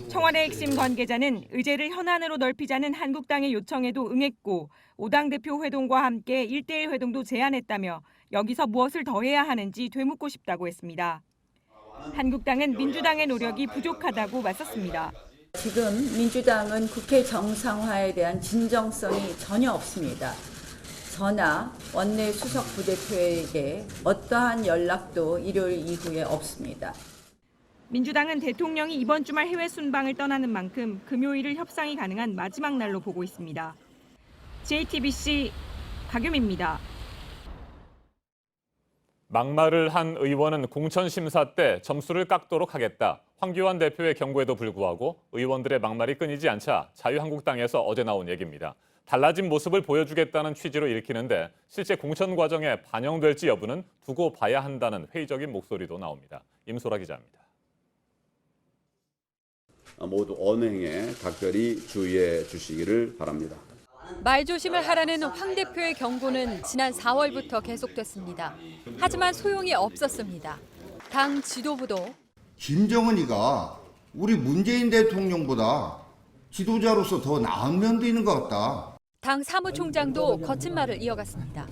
청와대 핵심 관계자는 의제를 현안으로 넓히자는 한국당의 요청에도 응했고 5당 대표 회동과 함께 1대1 회동도 제안했다며 여기서 무엇을 더 해야 하는지 되묻고 싶다고 했습니다. 한국당은 민주당의 노력이 부족하다고 맞섰습니다. 지금 민주당은 국회 정상화에 대한 진정성이 전혀 없습니다. 저나 원내 수석 부대표에게 어떠한 연락도 일요일 이후에 없습니다. 민주당은 대통령이 이번 주말 해외 순방을 떠나는 만큼 금요일을 협상이 가능한 마지막 날로 보고 있습니다. JTBC 박유미입니다. 막말을 한 의원은 공천 심사 때 점수를 깎도록 하겠다. 황교안 대표의 경고에도 불구하고 의원들의 막말이 끊이지 않자 자유한국당에서 어제 나온 얘기입니다. 달라진 모습을 보여주겠다는 취지로 읽히는데 실제 공천 과정에 반영될지 여부는 두고 봐야 한다는 회의적인 목소리도 나옵니다. 임소라 기자입니다. 모두 언행에 각별히 주의해 주시기를 바랍니다. 말조심을 하라는 황 대표의 경고는 지난 4월부터 계속됐습니다. 하지만 소용이 없었습니다. 당 지도부도 김정은이가 우리 문재인 대통령보다 지도자로서 더 나은 면도 있는 것 같다. 당 사무총장도 거친 말을 이어갔습니다.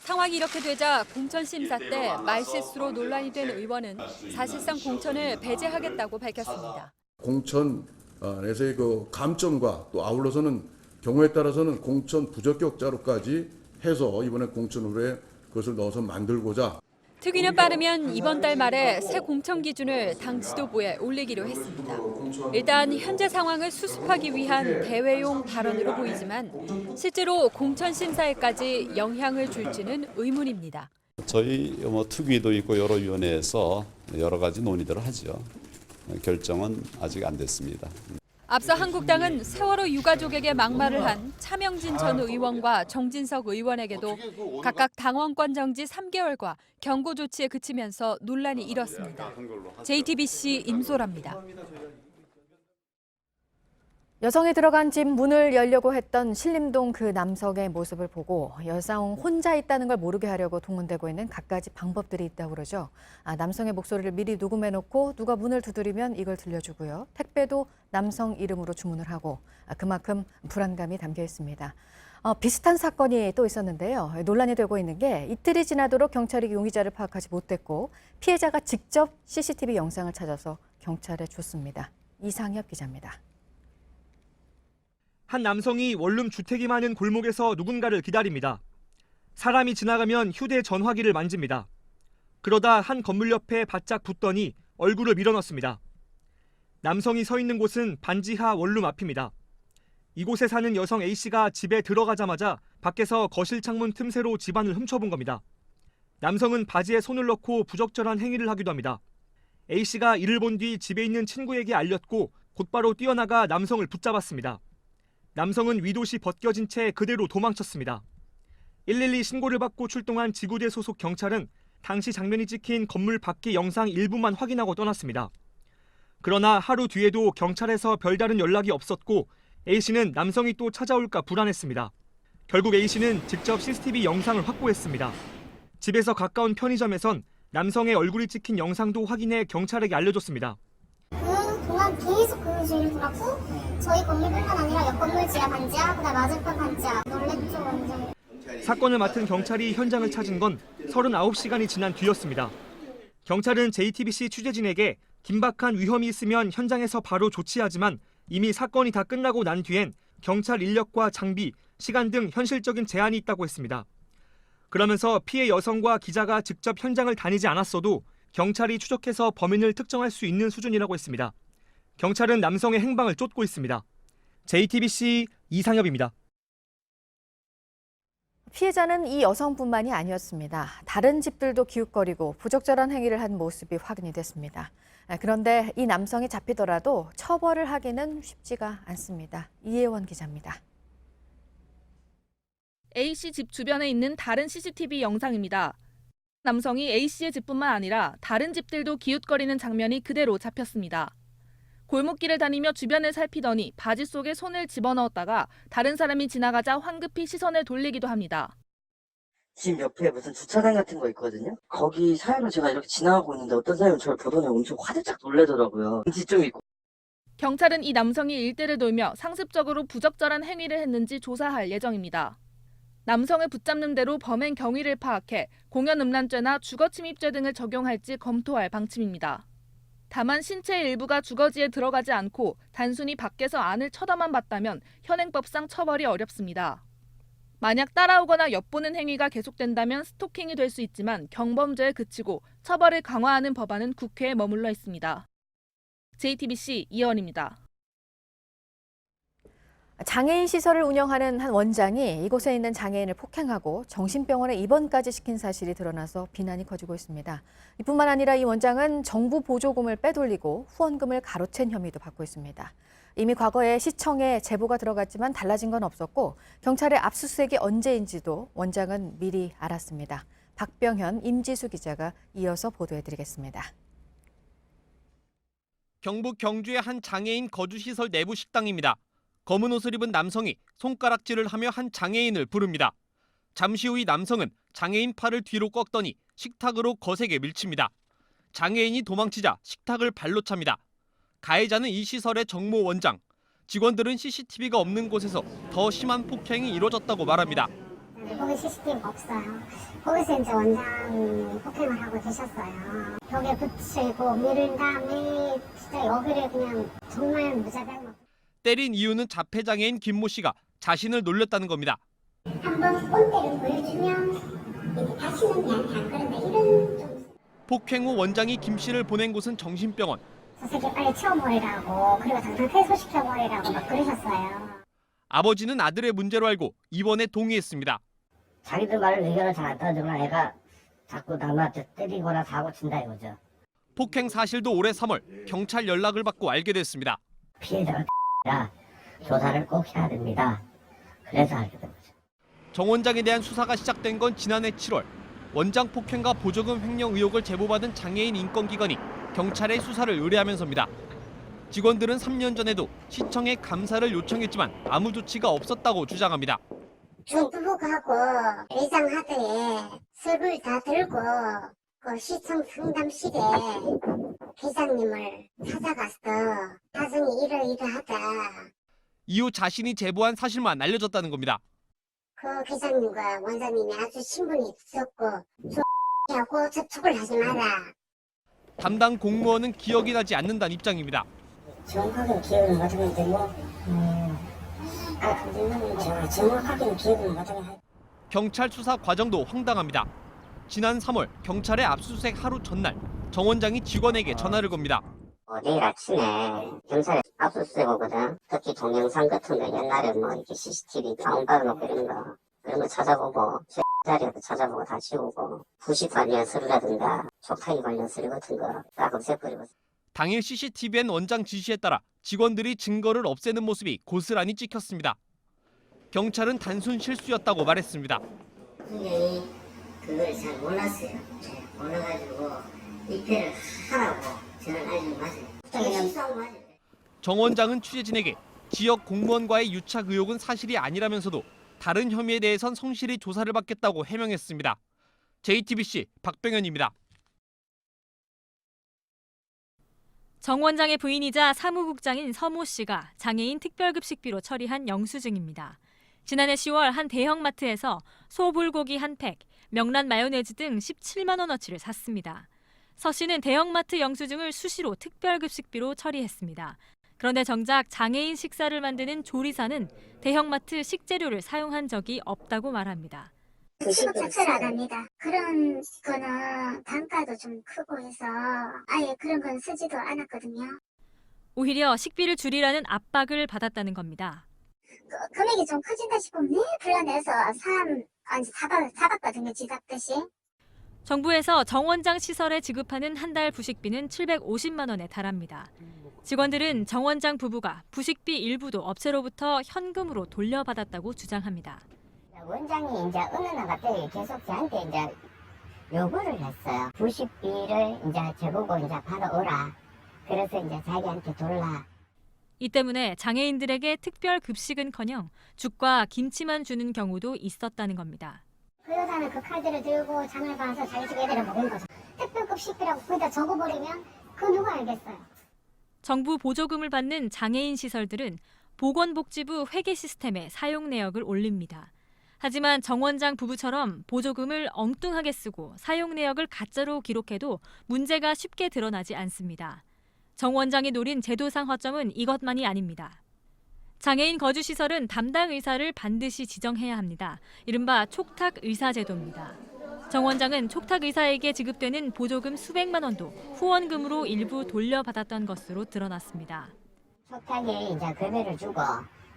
상황이 이렇게 되자 공천 심사 때 말실수로 논란이 된 의원은 사실상 공천을 배제하겠다고 밝혔습니다. 공천에서의 그 감점과 또 아울러서는 경우에 따라서는 공천 부적격자로까지 해서 이번에 공천 후에 그것을 넣어서 만들고자. 특위는 빠르면 이번 달 말에 새 공천 기준을 당 지도부에 올리기로 했습니다. 일단 현재 상황을 수습하기 위한 대외용 발언으로 보이지만 실제로 공천 심사에까지 영향을 줄지는 의문입니다. 저희 특위도 있고 여러 위원회에서 여러 가지 논의들을 하죠. 결정은 아직 안 됐습니다. 앞서 한국당은 세월호 유가족에게 막말을 한 차명진 전 의원과 정진석 의원에게도 각각 당원권 정지 3개월과 경고 조치에 그치면서 논란이 일었습니다. JTBC 임소라입니다. 여성이 들어간 집 문을 열려고 했던 신림동 그 남성의 모습을 보고 여성 혼자 있다는 걸 모르게 하려고 동원되고 있는 갖가지 방법들이 있다고 그러죠. 남성의 목소리를 미리 녹음해놓고 누가 문을 두드리면 이걸 들려주고요. 택배도 남성 이름으로 주문을 하고 그만큼 불안감이 담겨 있습니다. 비슷한 사건이 또 있었는데요. 논란이 되고 있는 게 이틀이 지나도록 경찰이 용의자를 파악하지 못했고 피해자가 직접 CCTV 영상을 찾아서 경찰에 줬습니다. 이상엽 기자입니다. 한 남성이 원룸 주택이 많은 골목에서 누군가를 기다립니다. 사람이 지나가면 휴대전화기를 만집니다. 그러다 한 건물 옆에 바짝 붙더니 얼굴을 밀어넣습니다. 남성이 서 있는 곳은 반지하 원룸 앞입니다. 이곳에 사는 여성 A씨가 집에 들어가자마자 밖에서 거실 창문 틈새로 집안을 훔쳐본 겁니다. 남성은 바지에 손을 넣고 부적절한 행위를 하기도 합니다. A씨가 이를 본 뒤 집에 있는 친구에게 알렸고 곧바로 뛰어나가 남성을 붙잡았습니다. 남성은 위도시 벗겨진 채 그대로 도망쳤습니다. 112 신고를 받고 출동한 지구대 소속 경찰은 당시 장면이 찍힌 건물 밖의 영상 일부만 확인하고 떠났습니다. 그러나 하루 뒤에도 경찰에서 별다른 연락이 없었고 A씨는 남성이 또 찾아올까 불안했습니다. 결국 A씨는 직접 CCTV 영상을 확보했습니다. 집에서 가까운 편의점에선 남성의 얼굴이 찍힌 영상도 확인해 경찰에게 알려줬습니다. 그 동안 계속 그 주위를 돌았고 저희 건물뿐만 아니라 옆 건물 지하 반지하, 그다음 맞은편 반지하 놀랬죠 완전. 사건을 맡은 경찰이 현장을 찾은 건 39시간이 지난 뒤였습니다. 경찰은 JTBC 취재진에게 긴박한 위험이 있으면 현장에서 바로 조치하지만 이미 사건이 다 끝나고 난 뒤엔 경찰 인력과 장비, 시간 등 현실적인 제한이 있다고 했습니다. 그러면서 피해 여성과 기자가 직접 현장을 다니지 않았어도 경찰이 추적해서 범인을 특정할 수 있는 수준이라고 했습니다. 경찰은 남성의 행방을 쫓고 있습니다. JTBC 이상엽입니다. 피해자는 이 여성뿐만이 아니었습니다. 다른 집들도 기웃거리고 부적절한 행위를 한 모습이 확인이 됐습니다. 그런데 이 남성이 잡히더라도 처벌을 하기는 쉽지가 않습니다. 이혜원 기자입니다. A씨 집 주변에 있는 다른 CCTV 영상입니다. 남성이 A씨의 집뿐만 아니라 다른 집들도 기웃거리는 장면이 그대로 잡혔습니다. 골목길을 다니며 주변을 살피더니 바지 속에 손을 집어넣었다가 다른 사람이 지나가자 황급히 시선을 돌리기도 합니다. 집 옆에 무슨 주차장 같은 거 있거든요. 거기 사이로 제가 이렇게 지나가고 있는데 어떤 사람이 저를 보더니 엄청 화들짝 놀래더라고요. 눈치 좀 있고. 경찰은 이 남성이 일대를 돌며 상습적으로 부적절한 행위를 했는지 조사할 예정입니다. 남성을 붙잡는 대로 범행 경위를 파악해 공연음란죄나 주거침입죄 등을 적용할지 검토할 방침입니다. 다만 신체의 일부가 주거지에 들어가지 않고 단순히 밖에서 안을 쳐다만 봤다면 현행법상 처벌이 어렵습니다. 만약 따라오거나 엿보는 행위가 계속된다면 스토킹이 될 수 있지만 경범죄에 그치고 처벌을 강화하는 법안은 국회에 머물러 있습니다. JTBC 이혜원입니다. 장애인 시설을 운영하는 한 원장이 이곳에 있는 장애인을 폭행하고 정신병원에 입원까지 시킨 사실이 드러나서 비난이 커지고 있습니다. 이뿐만 아니라 이 원장은 정부 보조금을 빼돌리고 후원금을 가로챈 혐의도 받고 있습니다. 이미 과거에 시청에 제보가 들어갔지만 달라진 건 없었고 경찰의 압수수색이 언제인지도 원장은 미리 알았습니다. 박병현, 임지수 기자가 이어서 보도해드리겠습니다. 경북 경주의 한 장애인 거주시설 내부 식당입니다. 검은 옷을 입은 남성이 손가락질을 하며 한 장애인을 부릅니다. 잠시 후 이 남성은 장애인 팔을 뒤로 꺾더니 식탁으로 거세게 밀칩니다. 장애인이 도망치자 식탁을 발로 찹니다. 가해자는 이 시설의 정모 원장. 직원들은 CCTV가 없는 곳에서 더 심한 폭행이 이루어졌다고 말합니다. 거기 CCTV가 없어요. 거기서 이제 원장이 폭행을 하고 계셨어요. 벽에 붙이고 밀은 다음에 진짜 여기를 그냥 정말 무자비하게 때린 이유는 자폐장애인 김모 씨가 자신을 놀렸다는 겁니다. 한번 꼰대를 보여주면 이제 다시는 얘한테 안 그런다 이런 좀. 폭행 후 원장이 김 씨를 보낸 곳은 정신병원. 저 새끼 빨리 치워버리라고 그리고 당장 퇴소시켜버리라고 막 그러셨어요. 아버지는 아들의 문제로 알고 입원에 동의했습니다. 자기들 말을 의견을 잘 안 따르지만 애가 자꾸 남한테 때리거나 사고 친다 이거죠. 폭행 사실도 올해 3월 경찰 연락을 받고 알게 됐습니다. 피해자가 조사를 꼭 해야 됩니다. 그래서 알게 된 거죠. 정 원장에 대한 수사가 시작된 건 지난해 7월. 원장 폭행과 보조금 횡령 의혹을 제보받은 장애인 인권기관이 경찰에 수사를 의뢰하면서입니다. 직원들은 3년 전에도 시청에 감사를 요청했지만 아무 조치가 없었다고 주장합니다. 중부부하고 회장하드에 서류를 다 들고 그 시청 상담실에 회장님을 찾아가서 사정이 이러이러하다. 이후 자신이 제보한 사실만 알려졌다는 겁니다. 그 회장님과 원장님이 아주 신분이 있었고 하고 접촉을 하지 마라. 담당 공무원은 기억이 나지 않는다는 입장입니다. 정확하게는 기억을 못하는데 정확하게는 기억을 못하겠어요. 경찰 수사 과정도 황당합니다. 지난 3월 경찰의 압수수색 하루 전날 정 원장이 직원에게 전화를 겁니다. 내일 아침에 경찰에 압수수색 오거든. 특히 동영상 같은 거 옛날에 뭐 이렇게 CCTV 다운받아놓고 이런 거 찾아보고 자리에도 찾아보고 다 지우고 부식 관련 서류라든가 촉탁이 관련 서류 같은 거 딱 없애버리고. 당일 CCTV엔 원장 지시에 따라 직원들이 증거를 없애는 모습이 고스란히 찍혔습니다. 경찰은 단순 실수였다고 말했습니다. 분명히 그걸 잘 몰랐어요. 몰라가지고 입회를 하라고 저는 알려준 맞아요. 정 원장은 취재진에게 지역 공무원과의 유착 의혹은 사실이 아니라면서도 다른 혐의에 대해선 성실히 조사를 받겠다고 해명했습니다. JTBC 박병현입니다. 정 원장의 부인이자 사무국장인 서모 씨가 장애인 특별급식비로 처리한 영수증입니다. 지난해 10월 한 대형마트에서 소불고기 한 팩, 명란 마요네즈 등 17만 원어치를 샀습니다. 서 씨는 대형마트 영수증을 수시로 특별급식비로 처리했습니다. 그런데 정작 장애인 식사를 만드는 조리사는 대형마트 식재료를 사용한 적이 없다고 말합니다. 시급 자체를 안 합니다. 그런 거는 단가도 좀 크고 해서 아예 그런 건 쓰지도 않았거든요. 오히려 식비를 줄이라는 압박을 받았다는 겁니다. 금액이 좀 커진다 싶으면 불러내서 사봤거든요. 지답듯이. 정부에서 정 원장 시설에 지급하는 한 달 부식비는 750만 원에 달합니다. 직원들은 정 원장 부부가 부식비 일부도 업체로부터 현금으로 돌려받았다고 주장합니다. 원장이 이제 어느 날 갑자기 계속 저한테 이제 요구를 했어요. 부식비를 이제 저보고 이제 받아오라. 그래서 이제 자기한테 돌라. 이 때문에 장애인들에게 특별 급식은커녕 죽과 김치만 주는 경우도 있었다는 겁니다. 그 여자는 그 카드를 들고 장을 봐서 자기 집 애들을 먹은 거죠. 특별 급식비라고 거기다 적어버리면 그거 누가 알겠어요. 정부 보조금을 받는 장애인 시설들은 보건복지부 회계 시스템에 사용 내역을 올립니다. 하지만 정 원장 부부처럼 보조금을 엉뚱하게 쓰고 사용 내역을 가짜로 기록해도 문제가 쉽게 드러나지 않습니다. 정 원장이 노린 제도상 허점은 이것만이 아닙니다. 장애인 거주시설은 담당 의사를 반드시 지정해야 합니다. 이른바 촉탁 의사 제도입니다. 정 원장은 촉탁 의사에게 지급되는 보조금 수백만 원도 후원금으로 일부 돌려받았던 것으로 드러났습니다. 촉탁에 이제 급여를 주고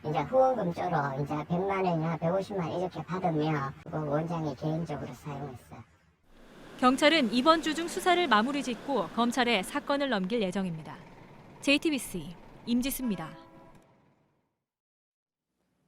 이제 후원금 쪽으로 이제 100만 원이나 150만 원 이렇게 받으면 그 원장이 개인적으로 사용했어요. 경찰은 이번 주 중 수사를 마무리 짓고 검찰에 사건을 넘길 예정입니다. JTBC 임지수입니다.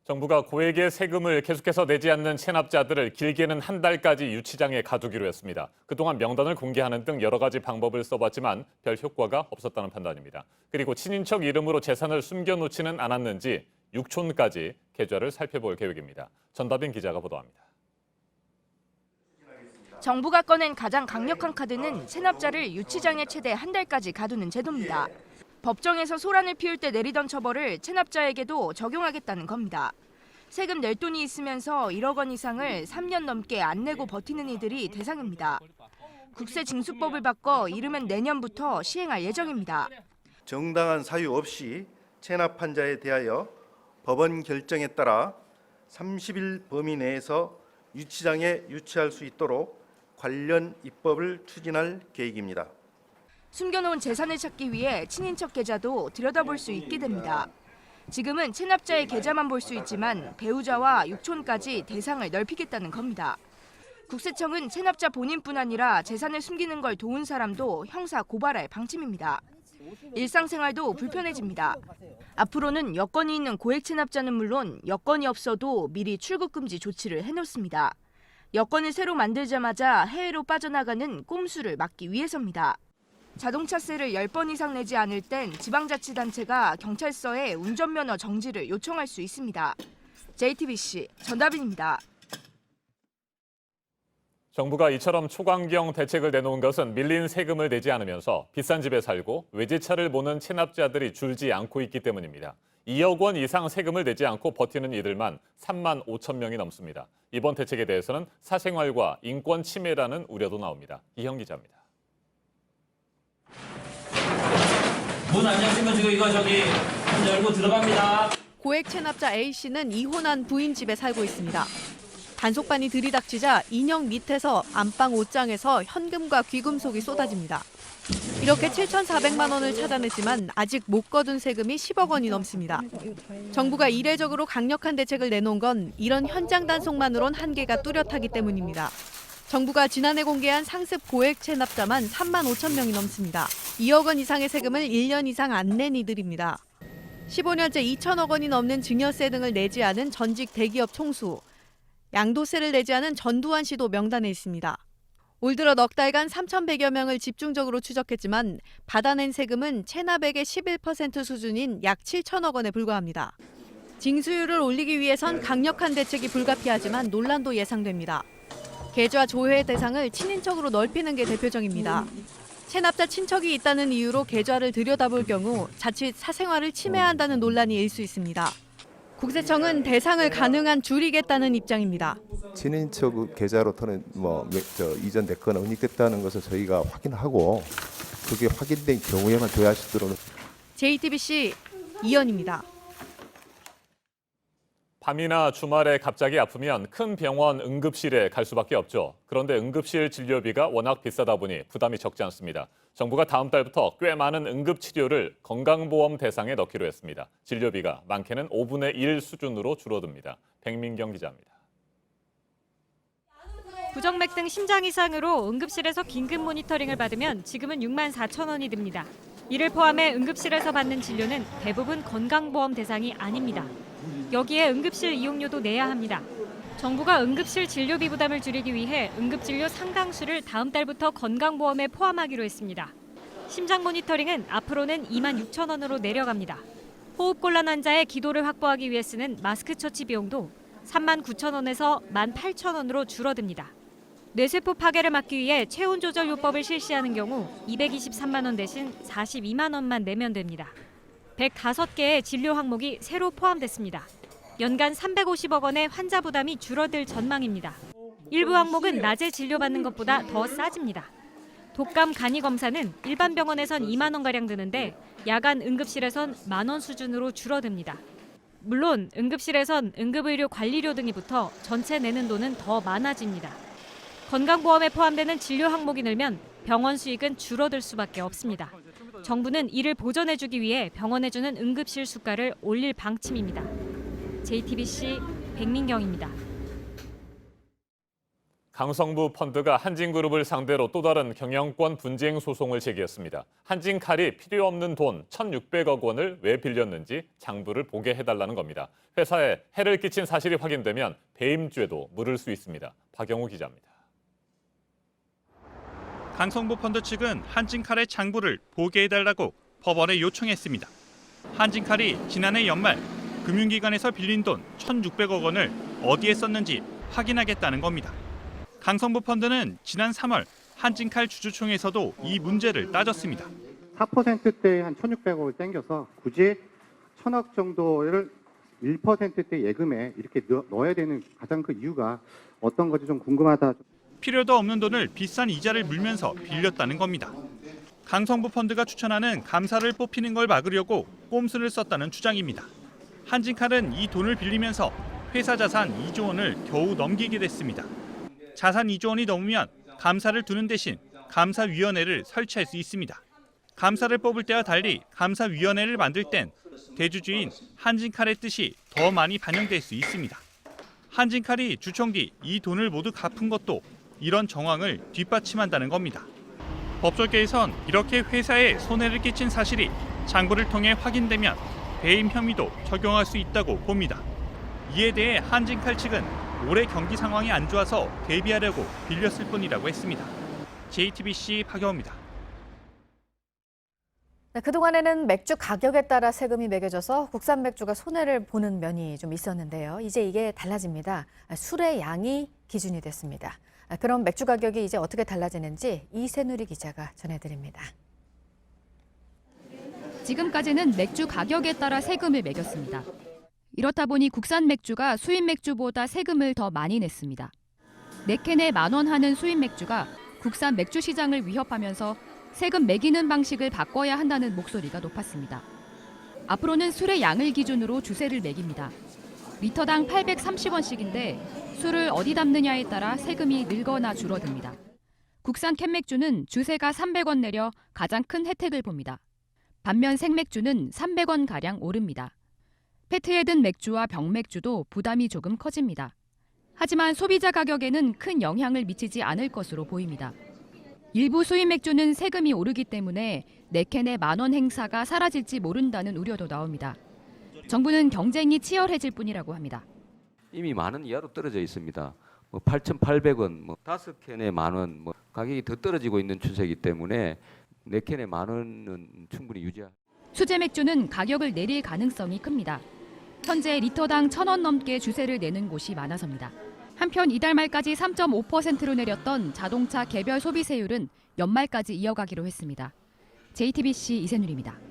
정부가 고액의 세금을 계속해서 내지 않는 체납자들을 길게는 한 달까지 유치장에 가두기로 했습니다. 그동안 명단을 공개하는 등 여러 가지 방법을 써봤지만 별 효과가 없었다는 판단입니다. 그리고 친인척 이름으로 재산을 숨겨놓지는 않았는지 육촌까지 계좌를 살펴볼 계획입니다. 전다빈 기자가 보도합니다. 정부가 꺼낸 가장 강력한 카드는 체납자를 유치장에 최대 한 달까지 가두는 제도입니다. 법정에서 소란을 피울 때 내리던 처벌을 체납자에게도 적용하겠다는 겁니다. 세금 낼 돈이 있으면서 1억 원 이상을 3년 넘게 안 내고 버티는 이들이 대상입니다. 국세징수법을 바꿔 이르면 내년부터 시행할 예정입니다. 정당한 사유 없이 체납한 자에 대하여 법원 결정에 따라 30일 범위 내에서 유치장에 유치할 수 있도록 관련 입법을 추진할 계획입니다. 숨겨놓은 재산을 찾기 위해 친인척 계좌도 들여다볼 수 있게 됩니다. 지금은 체납자의 계좌만 볼 수 있지만 배우자와 육촌까지 대상을 넓히겠다는 겁니다. 국세청은 체납자 본인뿐 아니라 재산을 숨기는 걸 도운 사람도 형사 고발할 방침입니다. 일상생활도 불편해집니다. 앞으로는 여건이 있는 고액 체납자는 물론 여건이 없어도 미리 출국 금지 조치를 해놓습니다. 여건을 새로 만들자마자 해외로 빠져나가는 꼼수를 막기 위해서입니다. 자동차세를 10번 이상 내지 않을 땐 지방자치단체가 경찰서에 운전면허 정지를 요청할 수 있습니다. JTBC 전다빈입니다. 정부가 이처럼 초강경 대책을 내놓은 것은 밀린 세금을 내지 않으면서 비싼 집에 살고 외제차를 모는 체납자들이 줄지 않고 있기 때문입니다. 2억 원 이상 세금을 내지 않고 버티는 이들만 3만 5천 명이 넘습니다. 이번 대책에 대해서는 사생활과 인권 침해라는 우려도 나옵니다. 이형 기자입니다. 문 안 열리면 지금 이거 문 열고 들어갑니다. 고액 체납자 A씨는 이혼한 부인 집에 살고 있습니다. 단속반이 들이닥치자 인형 밑에서 안방 옷장에서 현금과 귀금속이 쏟아집니다. 이렇게 7,400만 원을 찾아냈지만 아직 못 거둔 세금이 10억 원이 넘습니다. 정부가 이례적으로 강력한 대책을 내놓은 건 이런 현장 단속만으론 한계가 뚜렷하기 때문입니다. 정부가 지난해 공개한 상습 고액 체납자만 3만 5천 명이 넘습니다. 2억 원 이상의 세금을 1년 이상 안 낸 이들입니다. 15년째 2천억 원이 넘는 증여세 등을 내지 않은 전직 대기업 총수, 양도세를 내지 않은 전두환 씨도 명단에 있습니다. 올 들어 넉 달간 3,100여 명을 집중적으로 추적했지만 받아낸 세금은 체납액의 11% 수준인 약 7천억 원에 불과합니다. 징수율을 올리기 위해선 강력한 대책이 불가피하지만 논란도 예상됩니다. 계좌 조회 대상을 친인척으로 넓히는 게 대표적입니다. 체납자 친척이 있다는 이유로 계좌를 들여다볼 경우 자칫 사생활을 침해한다는 논란이 일 수 있습니다. 국세청은 대상을 가능한 줄이겠다는 입장입니다. 친인척 계좌로 돈이 이전됐거나 은닉됐다는 것을 저희가 확인하고 그게 확인된 경우에만 줘야 할 수 있도록. JTBC 이연입니다. 밤이나 주말에 갑자기 아프면 큰 병원 응급실에 갈 수밖에 없죠. 그런데 응급실 진료비가 워낙 비싸다 보니 부담이 적지 않습니다. 정부가 다음 달부터 꽤 많은 응급치료를 건강보험 대상에 넣기로 했습니다. 진료비가 많게는 5분의 1 수준으로 줄어듭니다. 백민경 기자입니다. 부정맥 등 심장 이상으로 응급실에서 긴급 모니터링을 받으면 지금은 6만 4천 원이 듭니다. 이를 포함해 응급실에서 받는 진료는 대부분 건강보험 대상이 아닙니다. 여기에 응급실 이용료도 내야 합니다. 정부가 응급실 진료비 부담을 줄이기 위해 응급진료 상당수를 다음 달부터 건강보험에 포함하기로 했습니다. 심장 모니터링은 앞으로는 2만 6천 원으로 내려갑니다. 호흡곤란 환자의 기도를 확보하기 위해 쓰는 마스크 처치 비용도 3만 9천 원에서 1만 8천 원으로 줄어듭니다. 뇌세포 파괴를 막기 위해 체온 조절 요법을 실시하는 경우 223만 원 대신 42만 원만 내면 됩니다. 105개의 진료 항목이 새로 포함됐습니다. 연간 350억 원의 환자 부담이 줄어들 전망입니다. 일부 항목은 낮에 진료받는 것보다 더 싸집니다. 독감 간이 검사는 일반 병원에선 2만 원가량 드는데 야간 응급실에선 1만 원 수준으로 줄어듭니다. 물론 응급실에선 응급의료 관리료 등이 붙어 전체 내는 돈은 더 많아집니다. 건강보험에 포함되는 진료 항목이 늘면 병원 수익은 줄어들 수밖에 없습니다. 정부는 이를 보전해주기 위해 병원에 주는 응급실 수가를 올릴 방침입니다. JTBC 백민경입니다. 강성부 펀드가 한진그룹을 상대로 또 다른 경영권 분쟁 소송을 제기했습니다. 한진칼이 필요 없는 돈 1,600억 원을 왜 빌렸는지 장부를 보게 해달라는 겁니다. 회사에 해를 끼친 사실이 확인되면 배임죄도 물을 수 있습니다. 박영우 기자입니다. 강성부 펀드 측은 한진칼의 장부를 보게 해달라고 법원에 요청했습니다. 한진칼이 지난해 연말 금융기관에서 빌린 돈 1,600억 원을 어디에 썼는지 확인하겠다는 겁니다. 강성부 펀드는 지난 3월 한진칼 주주총회에서도 이 문제를 따졌습니다. 4%대 한 1,600억을 땡겨서 굳이 1,000억 정도를 1%대 예금에 이렇게 넣어야 되는 가장 큰 이유가 어떤 건지 좀 궁금하다. 필요도 없는 돈을 비싼 이자를 물면서 빌렸다는 겁니다. 강성부 펀드가 추천하는 감사를 뽑히는 걸 막으려고 꼼수를 썼다는 주장입니다. 한진칼은 이 돈을 빌리면서 회사 자산 2조 원을 겨우 넘기게 됐습니다. 자산 2조 원이 넘으면 감사를 두는 대신 감사위원회를 설치할 수 있습니다. 감사를 뽑을 때와 달리 감사위원회를 만들 땐 대주주인 한진칼의 뜻이 더 많이 반영될 수 있습니다. 한진칼이 주총 뒤 이 돈을 모두 갚은 것도 이런 정황을 뒷받침한다는 겁니다. 법조계에선 이렇게 회사에 손해를 끼친 사실이 장부를 통해 확인되면 배임 혐의도 적용할 수 있다고 봅니다. 이에 대해 한진칼 측은 올해 경기 상황이 안 좋아서 대비하려고 빌렸을 뿐이라고 했습니다. JTBC 박영우입니다. 네, 그동안에는 맥주 가격에 따라 세금이 매겨져서 국산 맥주가 손해를 보는 면이 좀 있었는데요. 이제 이게 달라집니다. 술의 양이 기준이 됐습니다. 그럼 맥주 가격이 이제 어떻게 달라지는지 이세누리 기자가 전해드립니다. 지금까지는 맥주 가격에 따라 세금을 매겼습니다. 이렇다 보니 국산 맥주가 수입 맥주보다 세금을 더 많이 냈습니다. 4캔에 10,000원 하는 수입 맥주가 국산 맥주 시장을 위협하면서 세금 매기는 방식을 바꿔야 한다는 목소리가 높았습니다. 앞으로는 술의 양을 기준으로 주세를 매깁니다. 리터당 830원씩인데 술을 어디 담느냐에 따라 세금이 늘거나 줄어듭니다. 국산 캔맥주는 주세가 300원 내려 가장 큰 혜택을 봅니다. 반면 생맥주는 300원가량 오릅니다. 페트에 든 맥주와 병맥주도 부담이 조금 커집니다. 하지만 소비자 가격에는 큰 영향을 미치지 않을 것으로 보입니다. 일부 수입 맥주는 세금이 오르기 때문에 4캔에 10,000원 행사가 사라질지 모른다는 우려도 나옵니다. 정부는 경쟁이 치열해질 뿐이라고 합니다. 이미 10,000원 이하로 떨어져 있습니다. 8,800원, 5캔에 10,000원, 가격이 더 떨어지고 있는 추세이기 때문에 4캔에 10,000원은 충분히 유지할. 수제 맥주는 가격을 내릴 가능성이 큽니다. 현재 리터당 1,000원 넘게 주세를 내는 곳이 많아서입니다. 한편 이달 말까지 3.5%로 내렸던 자동차 개별 소비세율은 연말까지 이어가기로 했습니다. JTBC 이세누리입니다.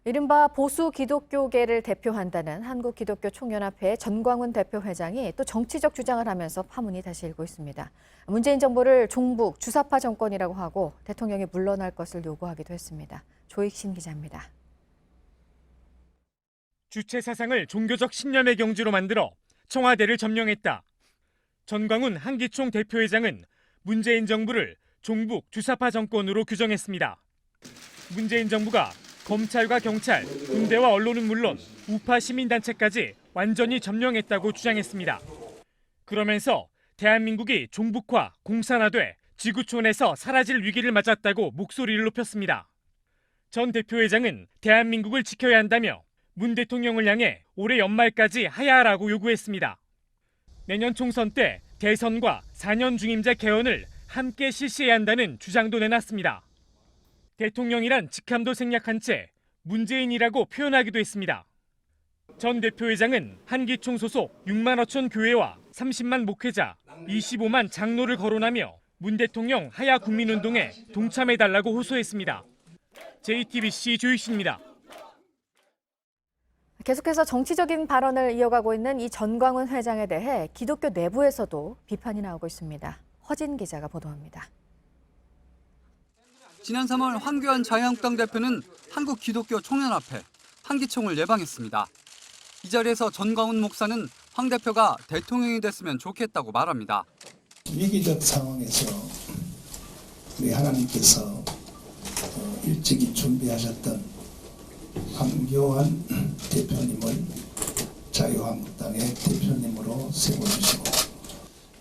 이른바 보수 기독교계를 대표한다는 한국기독교총연합회 전광훈 대표 회장이 또 정치적 주장을 하면서 파문이 다시 일고 있습니다. 문재인 정부를 종북 주사파 정권이라고 하고 대통령이 물러날 것을 요구하기도 했습니다. 조익신 기자입니다. 주체 사상을 종교적 신념의 경지로 만들어 청와대를 점령했다. 전광훈 한기총 대표회장은 문재인 정부를 종북 주사파 정권으로 규정했습니다. 문재인 정부가 검찰과 경찰, 군대와 언론은 물론 우파 시민단체까지 완전히 점령했다고 주장했습니다. 그러면서 대한민국이 종북화, 공산화돼 지구촌에서 사라질 위기를 맞았다고 목소리를 높였습니다. 전 대표회장은 대한민국을 지켜야 한다며 문 대통령을 향해 올해 연말까지 하야하라고 요구했습니다. 내년 총선 때 대선과 4년 중임제 개헌을 함께 실시해야 한다는 주장도 내놨습니다. 대통령이란 직함도 생략한 채 문재인이라고 표현하기도 했습니다. 전 대표회장은 한기총 소속 6만 5천 교회와 30만 목회자, 25만 장로를 거론하며 문 대통령 하야 국민운동에 동참해달라고 호소했습니다. JTBC 조익신입니다. 계속해서 정치적인 발언을 이어가고 있는 이 전광훈 회장에 대해 기독교 내부에서도 비판이 나오고 있습니다. 허진 기자가 보도합니다. 지난 3월 황교안 자유한국당 대표는 한국기독교총연합회 한기총을 예방했습니다. 이 자리에서 전광훈 목사는 황 대표가 대통령이 됐으면 좋겠다고 말합니다. 위기적 상황에서 우리 하나님께서 일찍이 준비하셨던 황교안 대표님을 자유한국당의 대표님으로 세워주시고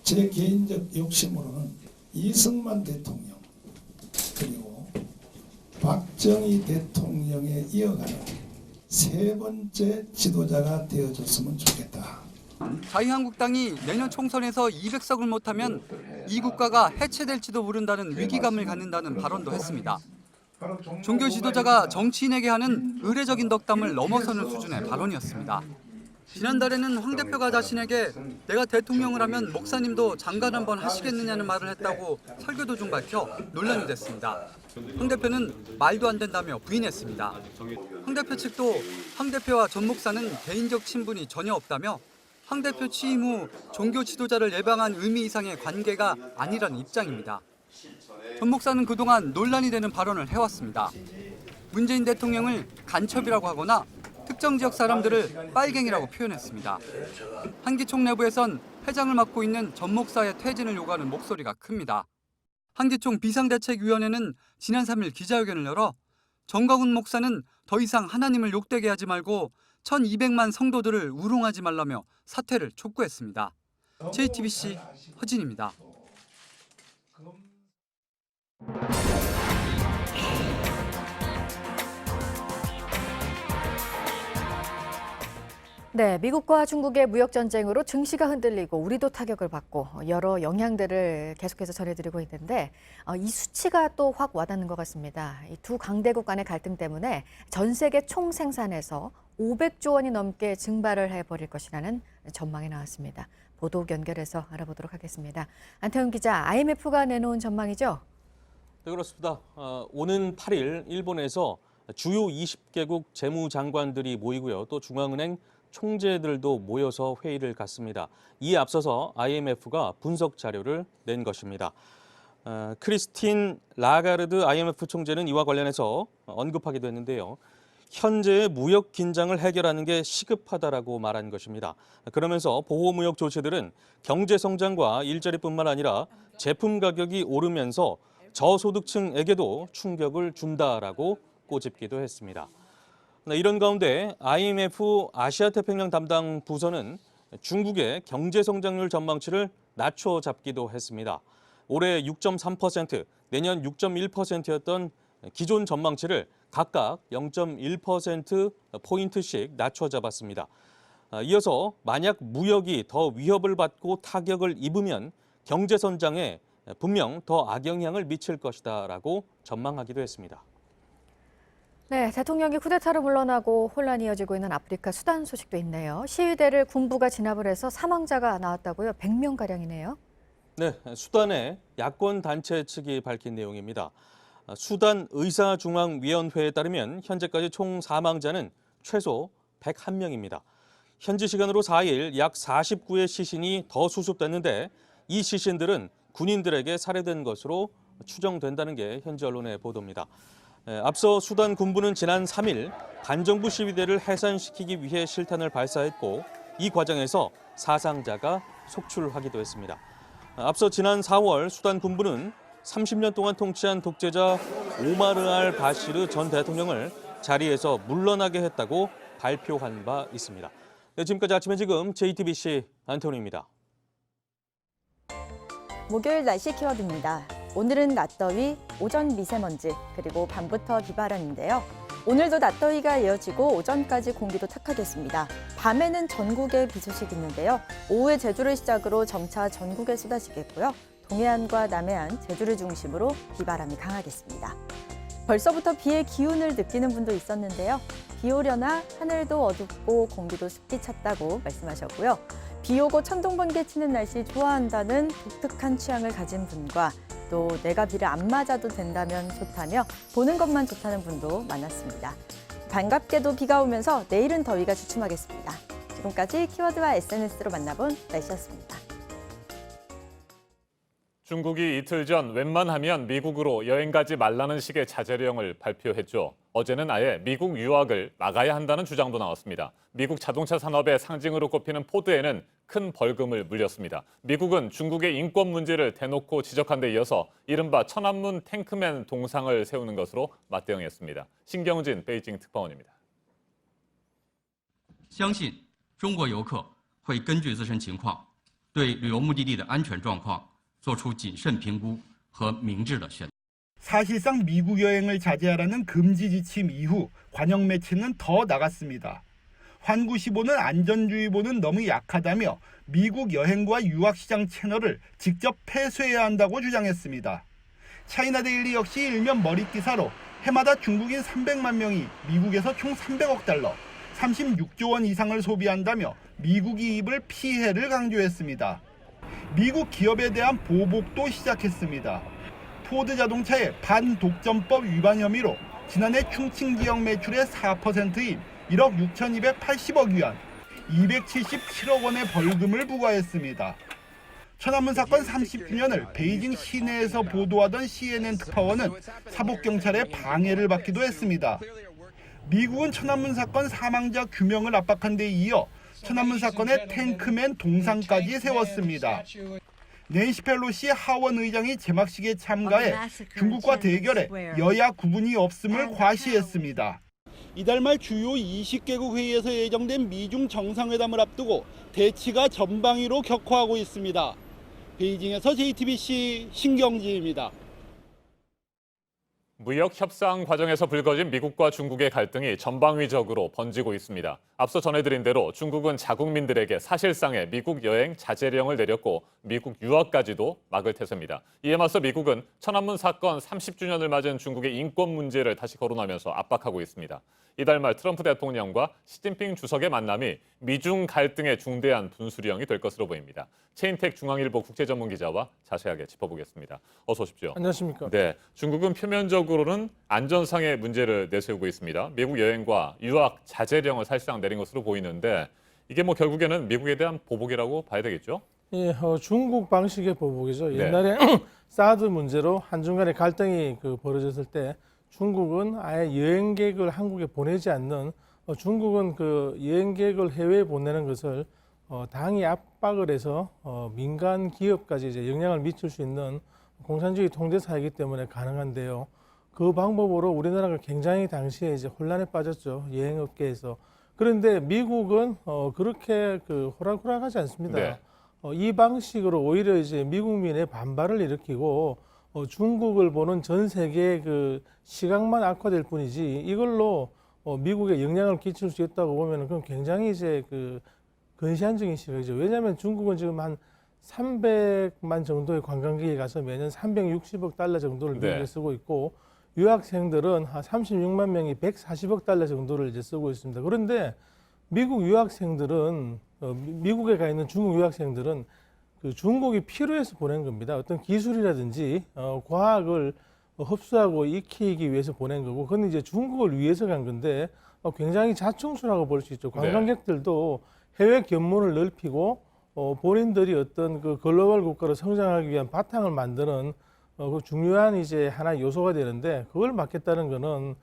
제 개인적 욕심으로는 이승만 대통령 그리고 박정희 대통령에 이어가는 세 번째 지도자가 되어줬으면 좋겠다. 자유한국당이 내년 총선에서 200석을 못하면 이 국가가 해체될지도 모른다는 위기감을 갖는다는 발언도 했습니다. 종교 지도자가 정치인에게 하는 의례적인 덕담을 넘어서는 수준의 발언이었습니다. 지난달에는 황 대표가 자신에게 내가 대통령을 하면 목사님도 장관 한번 하시겠느냐는 말을 했다고 설교 도중 밝혀 논란이 됐습니다. 황 대표는 말도 안 된다며 부인했습니다. 황 대표 측도 황 대표와 전 목사는 개인적 친분이 전혀 없다며 황 대표 취임 후 종교 지도자를 예방한 의미 이상의 관계가 아니라는 입장입니다. 전 목사는 그동안 논란이 되는 발언을 해왔습니다. 문재인 대통령을 간첩이라고 하거나 특정 지역 사람들을 빨갱이라고 표현했습니다. 한기총 내부에선 회장을 맡고 있는 전 목사의 퇴진을 요구하는 목소리가 큽니다. 한기총 비상대책위원회는 지난 3일 기자회견을 열어 전광훈 목사는 더 이상 하나님을 욕되게 하지 말고 1,200만 성도들을 우롱하지 말라며 사퇴를 촉구했습니다. JTBC 허진입니다. 네, 미국과 중국의 무역 전쟁으로 증시가 흔들리고 우리도 타격을 받고 여러 영향들을 계속해서 전해드리고 있는데 이 수치가 또 확 와닿는 것 같습니다. 이 두 강대국 간의 갈등 때문에 전 세계 총 생산에서 500조 원이 넘게 증발을 해버릴 것이라는 전망이 나왔습니다. 보도 연결해서 알아보도록 하겠습니다. 안태훈 기자, IMF가 내놓은 전망이죠? 네, 그렇습니다. 오는 8일 일본에서 주요 20개국 재무장관들이 모이고요. 또 중앙은행 총재들도 모여서 회의를 갖습니다. 이에 앞서서 IMF가 분석 자료를 낸 것입니다. 크리스틴 라가르드 IMF 총재는 이와 관련해서 언급하기도 했는데요. 현재의 무역 긴장을 해결하는 게 시급하다라고 말한 것입니다. 그러면서 보호무역 조치들은 경제 성장과 일자리뿐만 아니라 제품 가격이 오르면서 저소득층에게도 충격을 준다라고 꼬집기도 했습니다. 이런 가운데 IMF 아시아태평양 담당 부서는 중국의 경제 성장률 전망치를 낮춰 잡기도 했습니다. 올해 6.3%, 내년 6.1%였던 기존 전망치를 각각 0.1%포인트씩 낮춰 잡았습니다. 이어서 만약 무역이 더 위협을 받고 타격을 입으면 경제 성장에 분명 더 악영향을 미칠 것이다라고 전망하기도 했습니다. 네, 대통령이 쿠데타로 물러나고 혼란이 이어지고 있는 아프리카 수단 소식도 있네요. 시위대를 군부가 진압을 해서 사망자가 나왔다고요? 100명가량이네요. 네, 수단의 야권 단체 측이 밝힌 내용입니다. 수단 의사중앙위원회에 따르면 현재까지 총 사망자는 최소 101명입니다. 현지 시간으로 4일 약 49의 시신이 더 수습됐는데 이 시신들은 군인들에게 살해된 것으로 추정된다는 게 현지 언론의 보도입니다. 앞서 수단 군부는 지난 3일 반정부 시위대를 해산시키기 위해 실탄을 발사했고 이 과정에서 사상자가 속출하기도 했습니다. 앞서 지난 4월 수단 군부는 30년 동안 통치한 독재자 오마르 알 바시르 전 대통령을 자리에서 물러나게 했다고 발표한 바 있습니다. 네, 지금까지 아침에 지금 JTBC 안토니입니다. 목요일 날씨 키워드입니다. 오늘은 낮더위, 오전 미세먼지, 그리고 밤부터 비바람인데요. 오늘도 낮더위가 이어지고 오전까지 공기도 탁하겠습니다. 밤에는 전국에 비 소식이 있는데요. 오후에 제주를 시작으로 점차 전국에 쏟아지겠고요. 동해안과 남해안, 제주를 중심으로 비바람이 강하겠습니다. 벌써부터 비의 기운을 느끼는 분도 있었는데요. 비 오려나 하늘도 어둡고 공기도 습기 찼다고 말씀하셨고요. 비 오고 천둥번개 치는 날씨 좋아한다는 독특한 취향을 가진 분과 또 내가 비를 안 맞아도 된다면 좋다며 보는 것만 좋다는 분도 많았습니다. 반갑게도 비가 오면서 내일은 더위가 주춤하겠습니다. 지금까지 키워드와 SNS로 만나본 날씨였습니다. 중국이 이틀 전 웬만하면 미국으로 여행 가지 말라는 식의 자제령을 발표했죠. 어제는 아예 미국 유학을 막아야 한다는 주장도 나왔습니다. 미국 자동차 산업의 상징으로 꼽히는 포드에는 큰 벌금을 물렸습니다. 미국은 중국의 인권 문제를 대놓고 지적한 데 이어서 이른바 천안문 탱크맨 동상을 세우는 것으로 맞대응했습니다. 신경진 베이징 특파원입니다. 相信中国游客会根据自身情况，对旅游目的地的安全状况做出谨慎评估和明智的选择。 사실상 미국 여행을 자제하라는 금지 지침 이후 관영 매체는 더 나갔습니다. 환구시보는 안전주의보는 너무 약하다며 미국 여행과 유학시장 채널을 직접 폐쇄해야 한다고 주장했습니다. 차이나데일리 역시 일면 머릿기사로 해마다 중국인 300만 명이 미국에서 총 300억 달러, 36조 원 이상을 소비한다며 미국이 입을 피해를 강조했습니다. 미국 기업에 대한 보복도 시작했습니다. 포드 자동차의 반독점법 위반 혐의로 지난해 충칭 지역 매출의 4%인 1억 6,280억 위안, 277억 원의 벌금을 부과했습니다. 천안문 사건 30주년을 베이징 시내에서 보도하던 CNN 특파원은 사복경찰의 방해를 받기도 했습니다. 미국은 천안문 사건 사망자 규명을 압박한 데 이어 천안문 사건의 탱크맨 동상까지 세웠습니다. 낸시 펠로시 하원 의장이 제막식에 참가해 중국과 대결에 여야 구분이 없음을 과시했습니다. 이달 말 주요 20개국 회의에서 예정된 미중 정상회담을 앞두고 대치가 전방위로 격화하고 있습니다. 베이징에서 JTBC 신경진입니다. 무역 협상 과정에서 불거진 미국과 중국의 갈등이 전방위적으로 번지고 있습니다. 앞서 전해드린 대로 중국은 자국민들에게 사실상의 미국 여행 자제령을 내렸고 미국 유학까지도 막을 태세입니다. 이에 맞서 미국은 천안문 사건 30주년을 맞은 중국의 인권 문제를 다시 거론하면서 압박하고 있습니다. 이달 말 트럼프 대통령과 시진핑 주석의 만남이 미중 갈등의 중대한 분수령이 될 것으로 보입니다. 최인택 중앙일보 국제전문기자와 자세하게 짚어보겠습니다. 어서 오십시오. 안녕하십니까. 네, 중국은 표면적으로는 안전상의 문제를 내세우고 있습니다. 미국 여행과 유학 자제령을 사실상 내린 것으로 보이는데 이게 뭐 결국에는 미국에 대한 보복이라고 봐야 되겠죠? 예, 중국 방식의 보복이죠. 네. 옛날에 사드 문제로 한중 간의 갈등이 벌어졌을 때 중국은 아예 여행객을 한국에 보내지 않는 중국은 그 여행객을 해외에 보내는 것을 당이 압박을 해서 민간 기업까지 이제 영향을 미칠 수 있는 공산주의 통제사이기 때문에 가능한데요. 그 방법으로 우리나라가 굉장히 당시에 이제 혼란에 빠졌죠. 여행업계에서. 그런데 미국은 그렇게 그 호락호락하지 않습니다. 네. 이 방식으로 오히려 이제 미국민의 반발을 일으키고 중국을 보는 전 세계의 그 시각만 악화될 뿐이지 이걸로 미국에 영향을 끼칠 수 있다고 보면 그건 굉장히 이제 그 근시안적인 시각이죠. 왜냐하면 중국은 지금 한 300만 정도의 관광객이 가서 매년 360억 달러 정도를 미국에 쓰고 있고 유학생들은 한 36만 명이 140억 달러 정도를 이제 쓰고 있습니다. 그런데 미국 유학생들은 미국에 가 있는 중국 유학생들은 그 중국이 필요해서 보낸 겁니다. 어떤 기술이라든지 과학을 흡수하고 익히기 위해서 보낸 거고, 그건 이제 중국을 위해서 간 건데 굉장히 자충수라고 볼 수 있죠. 관광객들도 해외 견문을 넓히고 본인들이 어떤 그 글로벌 국가로 성장하기 위한 바탕을 만드는 그 중요한 이제 하나의 요소가 되는데 그걸 막겠다는 거는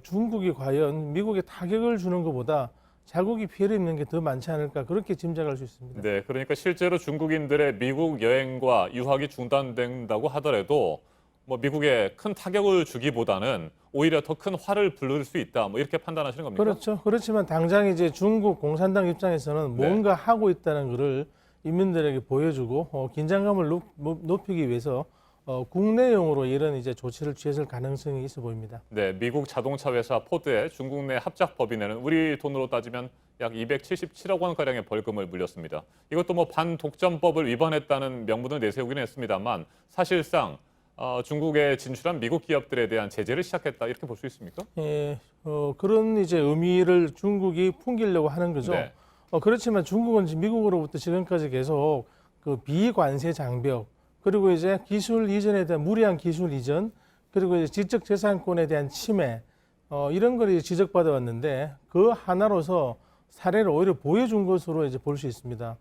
중국이 과연 미국에 타격을 주는 것보다 자국이 피해를 입는 게 더 많지 않을까 그렇게 짐작할 수 있습니다. 네, 그러니까 실제로 중국인들의 미국 여행과 유학이 중단된다고 하더라도 뭐 미국에 큰 타격을 주기보다는 오히려 더 큰 화를 불러일 수 있다. 뭐 이렇게 판단하시는 겁니까? 그렇죠. 그렇지만 당장 이제 중국 공산당 입장에서는 뭔가 하고 있다는 것을 인민들에게 보여주고 긴장감을 높이기 위해서 국내용으로 이런 이제 조치를 취했을 가능성이 있어 보입니다. 네, 미국 자동차 회사 포드의 중국 내 합작 법인에는 우리 돈으로 따지면 약 277억 원 가량의 벌금을 물렸습니다. 이것도 뭐 반독점법을 위반했다는 명분을 내세우긴 했습니다만 사실상 중국에 진출한 미국 기업들에 대한 제재를 시작했다 이렇게 볼 수 있습니까? 예, 그런 이제 의미를 중국이 풍기려고 하는 거죠. 네. 그렇지만 중국은 미국으로부터 지금까지 계속 그 비관세 장벽 그리고 이제 기술 이전에 대한 무리한 기술 이전 그리고 이제 지적 재산권에 대한 침해 이런 걸 지적받아 왔는데 그 하나로서 사례를 오히려 보여준 것으로 이제 볼 수 있습니다.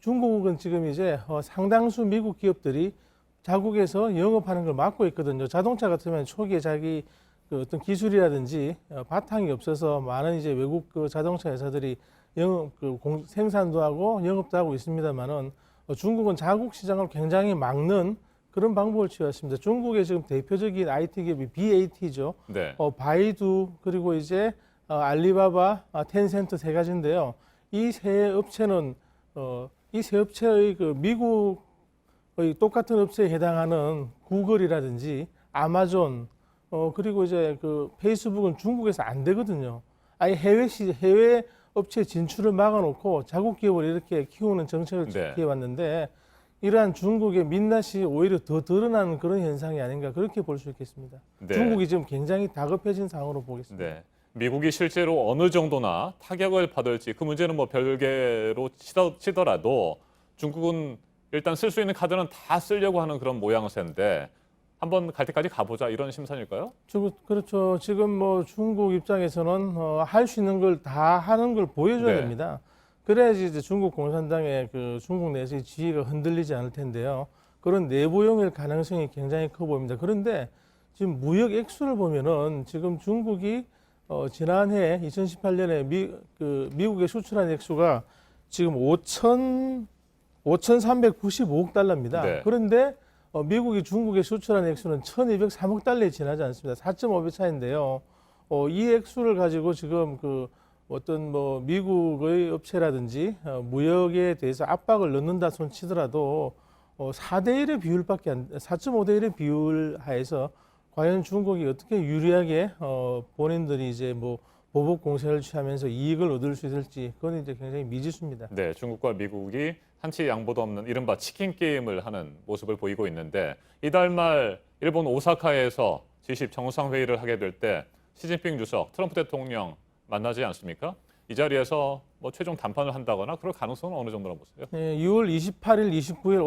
중국은 지금 이제 상당수 미국 기업들이 자국에서 영업하는 걸 막고 있거든요. 자동차 같으면 초기에 자기 그 어떤 기술이라든지 바탕이 없어서 많은 이제 외국 그 자동차 회사들이 생산도 하고 영업도 하고 있습니다만은 중국은 자국 시장을 굉장히 막는 그런 방법을 취했습니다. 중국의 지금 대표적인 IT 기업이 BAT죠. 네. 바이두 그리고 이제 알리바바, 텐센트 세 가지인데요. 이 세 업체는 이 세 업체의 그 미국의 똑같은 업체에 해당하는 구글이라든지 아마존 그리고 이제 그 페이스북은 중국에서 안 되거든요. 아예 해외 업체 진출을 막아놓고 자국 기업을 이렇게 키우는 정책을 취해왔는데 이러한 중국의 민낯이 오히려 더 드러나는 그런 현상이 아닌가 그렇게 볼 수 있겠습니다. 네. 중국이 지금 굉장히 다급해진 상황으로 보겠습니다. 네. 미국이 실제로 어느 정도나 타격을 받을지 그 문제는 뭐 별개로 치더라도 중국은 일단 쓸 수 있는 카드는 다 쓰려고 하는 그런 모양새인데 한번 갈 때까지 가보자 이런 심산일까요? 그렇죠. 지금 뭐 중국 입장에서는 할 수 있는 걸 다 하는 걸 보여줘야 됩니다. 그래야지 이제 중국 공산당의 그 중국 내에서의 지위가 흔들리지 않을 텐데요. 그런 내부용일 가능성이 굉장히 커 보입니다. 그런데 지금 무역 액수를 보면은 지금 중국이 지난해 2018년에 미국에 수출한 액수가 지금 5,395억 달러입니다. 네. 그런데 미국이 중국에 수출한 액수는 1,203억 달러에 지나지 않습니다. 4.5배 차인데요. 이 액수를 가지고 지금 그 어떤 뭐 미국의 업체라든지 무역에 대해서 압박을 넣는다 손 치더라도 4대1의 비율밖에 4.5대 1의 비율 하에서 과연 중국이 어떻게 유리하게 본인들이 이제 뭐 보복 공세를 취하면서 이익을 얻을 수 있을지 그건 이제 굉장히 미지수입니다. 네, 중국과 미국이 한치 양보도 없는 이른바 치킨 게임을 하는 모습을 보이고 있는데 이달 말 일본 오사카에서 G20 정상회의를 하게 될 때 시진핑 주석, 트럼프 대통령 만나지 않습니까? 이 자리에서 뭐 최종 담판을 한다거나 그럴 가능성은 어느 정도라고 보세요? 네, 6월 28일, 29일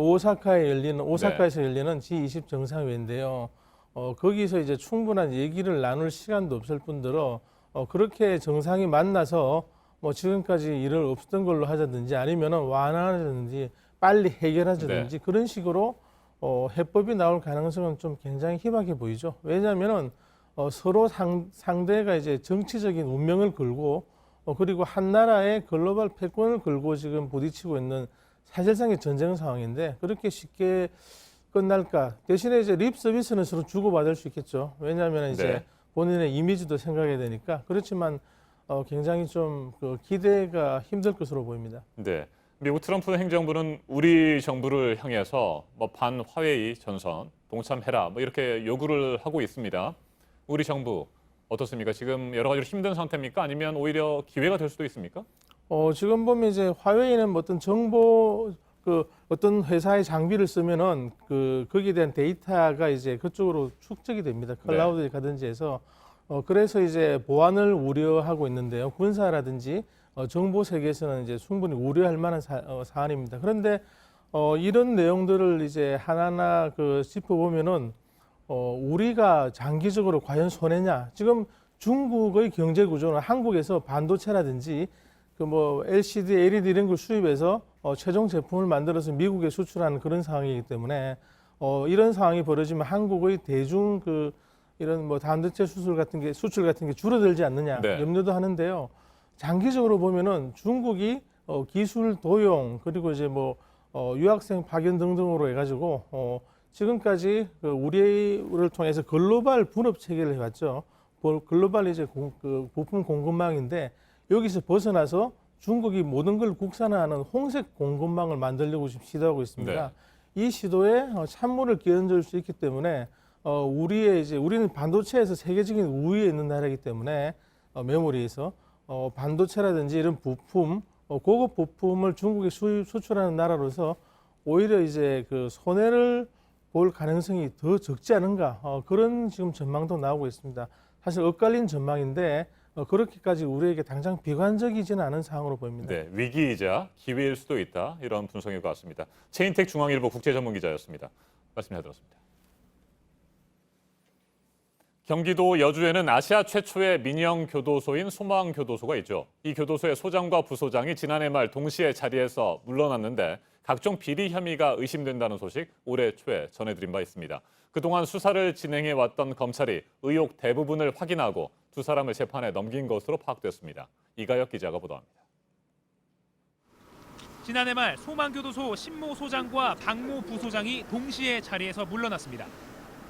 오사카에서 열리는 G20 정상회의인데요. 거기서 이제 충분한 얘기를 나눌 시간도 없을 뿐더러 그렇게 정상이 만나서 뭐 지금까지 일을 없었던 걸로 하자든지 아니면은 완화하자든지 빨리 해결하자든지 그런 식으로 해법이 나올 가능성은 좀 굉장히 희박해 보이죠. 왜냐하면은 서로 상대가 이제 정치적인 운명을 걸고 그리고 한 나라의 글로벌 패권을 걸고 지금 부딪히고 있는 사실상의 전쟁 상황인데 그렇게 쉽게 끝날까? 대신에 이제 립 서비스는 서로 주고받을 수 있겠죠. 왜냐하면 이제 네. 본인의 이미지도 생각해야 되니까. 그렇지만 굉장히 좀 기대가 힘들 것으로 보입니다. 네. 미국 트럼프 행정부는 우리 정부를 향해서 뭐 반화웨이 전선 동참해라 뭐 이렇게 요구를 하고 있습니다. 우리 정부 어떻습니까? 지금 여러 가지로 힘든 상태입니까? 아니면 오히려 기회가 될 수도 있습니까? 지금 보면 이제 화웨이는 뭐 어떤 정보 어떤 회사의 장비를 쓰면은 거기에 대한 데이터가 이제 그쪽으로 축적이 됩니다. 클라우드에 가든지 해서 그래서 이제 보안을 우려하고 있는데요. 군사라든지 정보 세계에서는 이제 충분히 우려할 만한 사안입니다. 그런데 이런 내용들을 이제 하나하나 짚어보면은 우리가 장기적으로 과연 손해냐? 지금 중국의 경제 구조는 한국에서 반도체라든지 LCD, LED 이런 걸 수입해서 최종 제품을 만들어서 미국에 수출하는 그런 상황이기 때문에 이런 상황이 벌어지면 한국의 대중 이런 반도체 수출 같은 게 줄어들지 않느냐 네. 염려도 하는데요. 장기적으로 보면은 중국이 기술 도용 그리고 이제 유학생 파견 등등으로 해가지고 지금까지 우리를 통해서 글로벌 분업 체계를 해왔죠. 글로벌 이제 부품 공급망인데 여기서 벗어나서 중국이 모든 걸 국산화하는 홍색 공급망을 만들려고 지금 시도하고 있습니다. 네. 이 시도에 찬물을 끼얹을 수 있기 때문에 우리는 반도체에서 세계적인 우위에 있는 나라이기 때문에 메모리에서 반도체라든지 이런 부품, 고급 부품을 중국에 수출하는 나라로서 오히려 이제 손해를 볼 가능성이 더 적지 않은가 그런 지금 전망도 나오고 있습니다. 사실 엇갈린 전망인데 그렇게까지 우리에게 당장 비관적이지는 않은 상황으로 보입니다. 네, 위기이자 기회일 수도 있다 이런 분석인 것 같습니다. 최인택 중앙일보 국제전문기자였습니다. 말씀 잘 들었습니다. 경기도 여주에는 아시아 최초의 민영 교도소인 소망교도소가 있죠. 이 교도소의 소장과 부소장이 지난해 말 동시에 자리에서 물러났는데 각종 비리 혐의가 의심된다는 소식 올해 초에 전해드린 바 있습니다. 그동안 수사를 진행해왔던 검찰이 의혹 대부분을 확인하고 두 사람을 재판에 넘긴 것으로 파악됐습니다. 이가혁 기자가 보도합니다. 지난해 말 소망교도소 신모 소장과 박모 부소장이 동시에 자리에서 물러났습니다.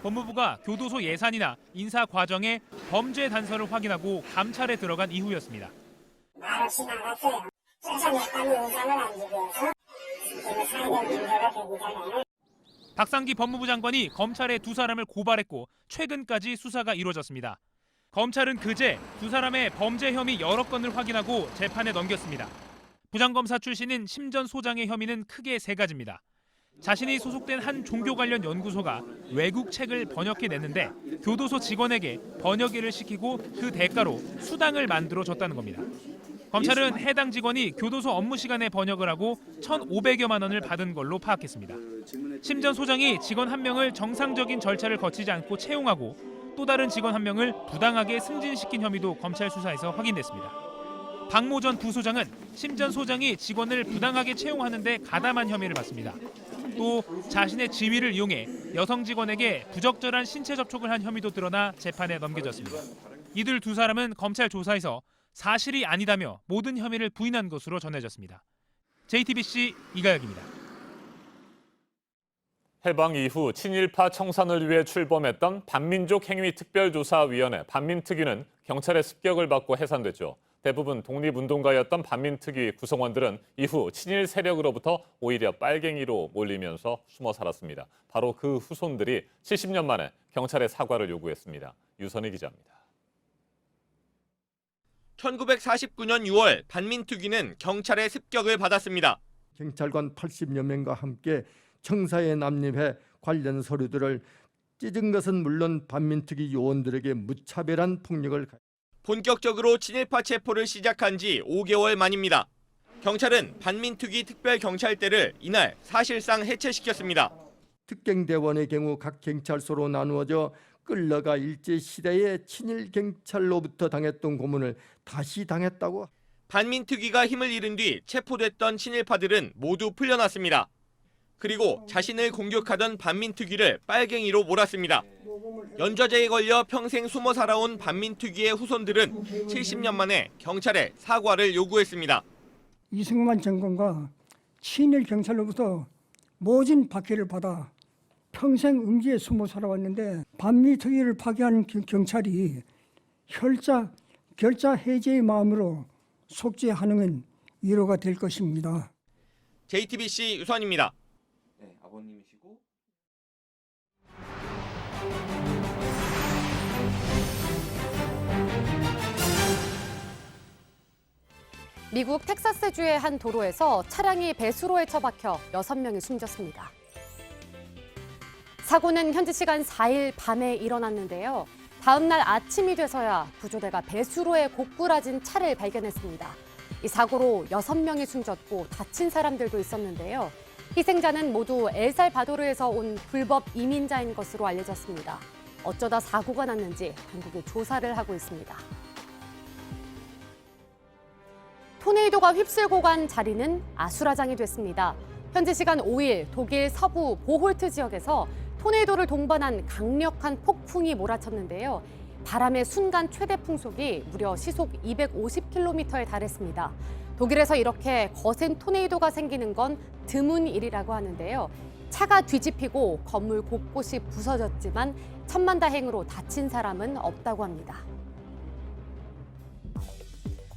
법무부가 교도소 예산이나 인사 과정에 범죄 단서를 확인하고 감찰에 들어간 이후였습니다. 바로 지나갔어요. 쫓아냈다는 의사를 안 주고서 사회적 문제가 되기 전에는 박상기 법무부 장관이 검찰에 두 사람을 고발했고 최근까지 수사가 이루어졌습니다. 검찰은 그제 두 사람의 범죄 혐의 여러 건을 확인하고 재판에 넘겼습니다. 부장검사 출신인 심 전 소장의 혐의는 크게 세 가지입니다. 자신이 소속된 한 종교 관련 연구소가 외국 책을 번역해냈는데 교도소 직원에게 번역일을 시키고 그 대가로 수당을 만들어 줬다는 겁니다. 검찰은 해당 직원이 교도소 업무 시간에 번역을 하고 1,500여만 원을 받은 걸로 파악했습니다. 심 전 소장이 직원 한 명을 정상적인 절차를 거치지 않고 채용하고 또 다른 직원 한 명을 부당하게 승진시킨 혐의도 검찰 수사에서 확인됐습니다. 박모 전 부소장은 심 전 소장이 직원을 부당하게 채용하는 데 가담한 혐의를 받습니다. 또 자신의 지위를 이용해 여성 직원에게 부적절한 신체 접촉을 한 혐의도 드러나 재판에 넘겨졌습니다. 이들 두 사람은 검찰 조사에서 사실이 아니다며 모든 혐의를 부인한 것으로 전해졌습니다. JTBC 이가혁입니다. 해방 이후 친일파 청산을 위해 출범했던 반민족 행위 특별조사위원회 반민특위는 경찰의 습격을 받고 해산됐죠. 대부분 독립운동가였던 반민특위 구성원들은 이후 친일 세력으로부터 오히려 빨갱이로 몰리면서 숨어 살았습니다. 바로 그 후손들이 70년 만에 경찰의 사과를 요구했습니다. 유선희 기자입니다. 1949년 6월 반민특위는 경찰의 습격을 받았습니다. 경찰관 80여 명과 함께 청사에 남립해 관련 서류들을 찢은 것은 물론 반민특위 요원들에게 무차별한 폭력을 본격적으로 친일파 체포를 시작한 지 5개월 만입니다. 경찰은 반민특위 특별경찰대를 이날 사실상 해체시켰습니다. 특경대원의 경우 각 경찰서로 나누어져 끌려가 일제시대의 친일 경찰로부터 당했던 고문을 다시 당했다고. 반민특위가 힘을 잃은 뒤 체포됐던 친일파들은 모두 풀려났습니다. 그리고 자신을 공격하던 반민특위를 빨갱이로 몰았습니다. 연좌제에 걸려 평생 숨어 살아온 반민특위의 후손들은 70년 만에 경찰에 사과를 요구했습니다. 이승만 정권과 친일 경찰로부터 모진 박해를 받아 평생 음지에 숨어 살아왔는데 반민특위를 파괴한 경찰이 결자 해제의 마음으로 속죄하는 위로가 될 것입니다. JTBC 유선입니다. 네, 아버님이시고. 미국 텍사스주의 한 도로에서 차량이 배수로에 처박혀 6명이 숨졌습니다. 사고는 현지 시간 4일 밤에 일어났는데요. 다음 날 아침이 돼서야 구조대가 배수로에 고꾸라진 차를 발견했습니다. 이 사고로 6명이 숨졌고 다친 사람들도 있었는데요. 희생자는 모두 엘살바도르에서 온 불법 이민자인 것으로 알려졌습니다. 어쩌다 사고가 났는지 당국이 조사를 하고 있습니다. 토네이도가 휩쓸고 간 자리는 아수라장이 됐습니다. 현지 시간 5일 독일 서부 보홀트 지역에서 토네이도를 동반한 강력한 폭풍이 몰아쳤는데요. 바람의 순간 최대 풍속이 무려 시속 250km에 달했습니다. 독일에서 이렇게 거센 토네이도가 생기는 건 드문 일이라고 하는데요. 차가 뒤집히고 건물 곳곳이 부서졌지만 천만다행으로 다친 사람은 없다고 합니다.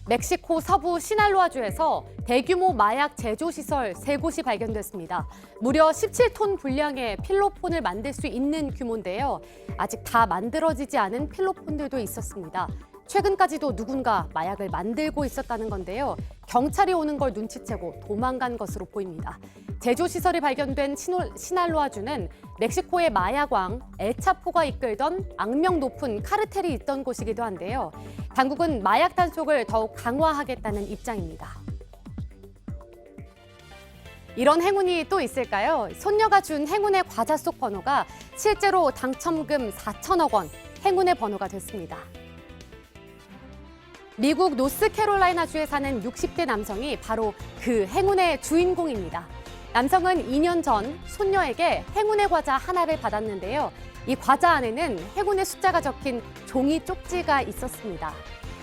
멕시코 서부 시날로아주에서 대규모 마약 제조시설 3곳이 발견됐습니다. 무려 17톤 분량의 필로폰을 만들 수 있는 규모인데요. 아직 다 만들어지지 않은 필로폰들도 있었습니다. 최근까지도 누군가 마약을 만들고 있었다는 건데요. 경찰이 오는 걸 눈치채고 도망간 것으로 보입니다. 제조시설이 발견된 시날로아주는 멕시코의 마약왕 엘차포가 이끌던 악명 높은 카르텔이 있던 곳이기도 한데요. 당국은 마약 단속을 더욱 강화하겠다는 입장입니다. 이런 행운이 또 있을까요? 손녀가 준 행운의 과자 속 번호가 실제로 당첨금 4천억 원, 행운의 번호가 됐습니다. 미국 노스캐롤라이나주에 사는 60대 남성이 바로 그 행운의 주인공입니다. 남성은 2년 전 손녀에게 행운의 과자 하나를 받았는데요. 이 과자 안에는 행운의 숫자가 적힌 종이 쪽지가 있었습니다.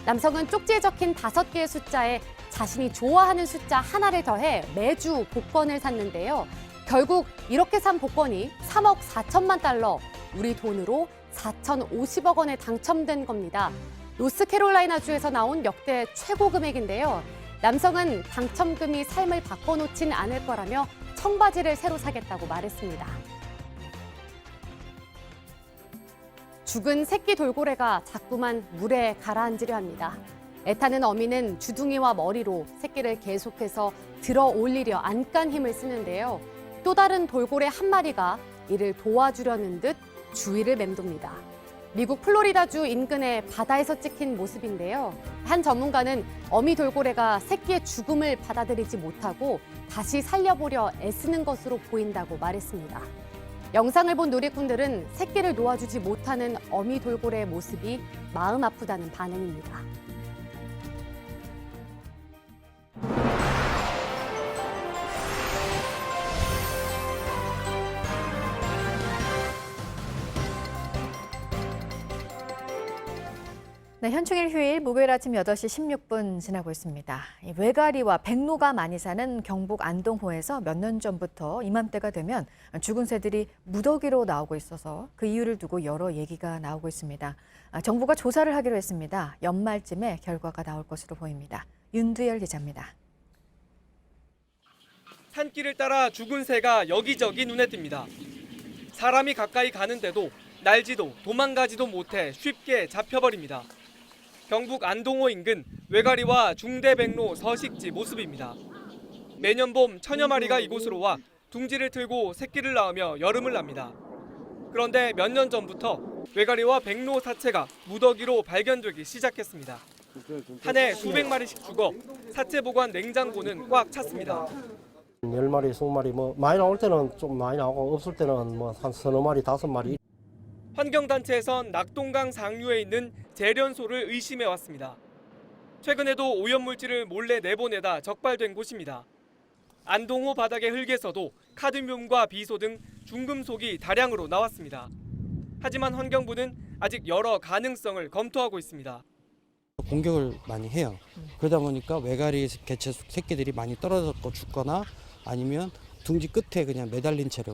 남성은 쪽지에 적힌 5개의 숫자에 자신이 좋아하는 숫자 하나를 더해 매주 복권을 샀는데요. 결국 이렇게 산 복권이 3억 4천만 달러, 우리 돈으로 4,050억 원에 당첨된 겁니다. 노스캐롤라이나주에서 나온 역대 최고 금액인데요. 남성은 당첨금이 삶을 바꿔놓진 않을 거라며 청바지를 새로 사겠다고 말했습니다. 죽은 새끼 돌고래가 자꾸만 물에 가라앉으려 합니다. 애타는 어미는 주둥이와 머리로 새끼를 계속해서 들어 올리려 안간 힘을 쓰는데요. 또 다른 돌고래 한 마리가 이를 도와주려는 듯 주위를 맴돕니다. 미국 플로리다주 인근의 바다에서 찍힌 모습인데요. 한 전문가는 어미 돌고래가 새끼의 죽음을 받아들이지 못하고 다시 살려보려 애쓰는 것으로 보인다고 말했습니다. 영상을 본 누리꾼들은 새끼를 놓아주지 못하는 어미 돌고래의 모습이 마음 아프다는 반응입니다. 네, 현충일 휴일 목요일 아침 8시 16분 지나고 있습니다. 외가리와 백로가 많이 사는 경북 안동호에서 몇 년 전부터 이맘때가 되면 죽은 새들이 무더기로 나오고 있어서 그 이유를 두고 여러 얘기가 나오고 있습니다. 정부가 조사를 하기로 했습니다. 연말쯤에 결과가 나올 것으로 보입니다. 윤두열 기자입니다. 산길을 따라 죽은 새가 여기저기 눈에 띕니다. 사람이 가까이 가는데도 날지도 도망가지도 못해 쉽게 잡혀버립니다. 경북 안동호 인근 외가리와 중대백로 서식지 모습입니다. 매년 봄 천여 마리가 이곳으로 와 둥지를 틀고 새끼를 낳으며 여름을 납니다. 그런데 몇 년 전부터 외가리와 백로 사체가 무더기로 발견되기 시작했습니다. 한 해 수백 마리씩 죽어 사체 보관 냉장고는 꽉 찼습니다. 10마리, 20마리 뭐 많이 나올 때는 좀 많이 나오고 없을 때는 뭐 한 서너 마리, 5마리. 환경단체에선 낙동강 상류에 있는 재련소를 의심해왔습니다. 최근에도 오염물질을 몰래 내보내다 적발된 곳입니다. 안동호 바닥의 흙에서도 카드뮴과 비소 등 중금속이 다량으로 나왔습니다. 하지만 환경부는 아직 여러 가능성을 검토하고 있습니다. 공격을 많이 해요. 그러다 보니까 외가리 개체 새끼들이 많이 떨어졌고 죽거나 아니면 둥지 끝에 그냥 매달린 채로.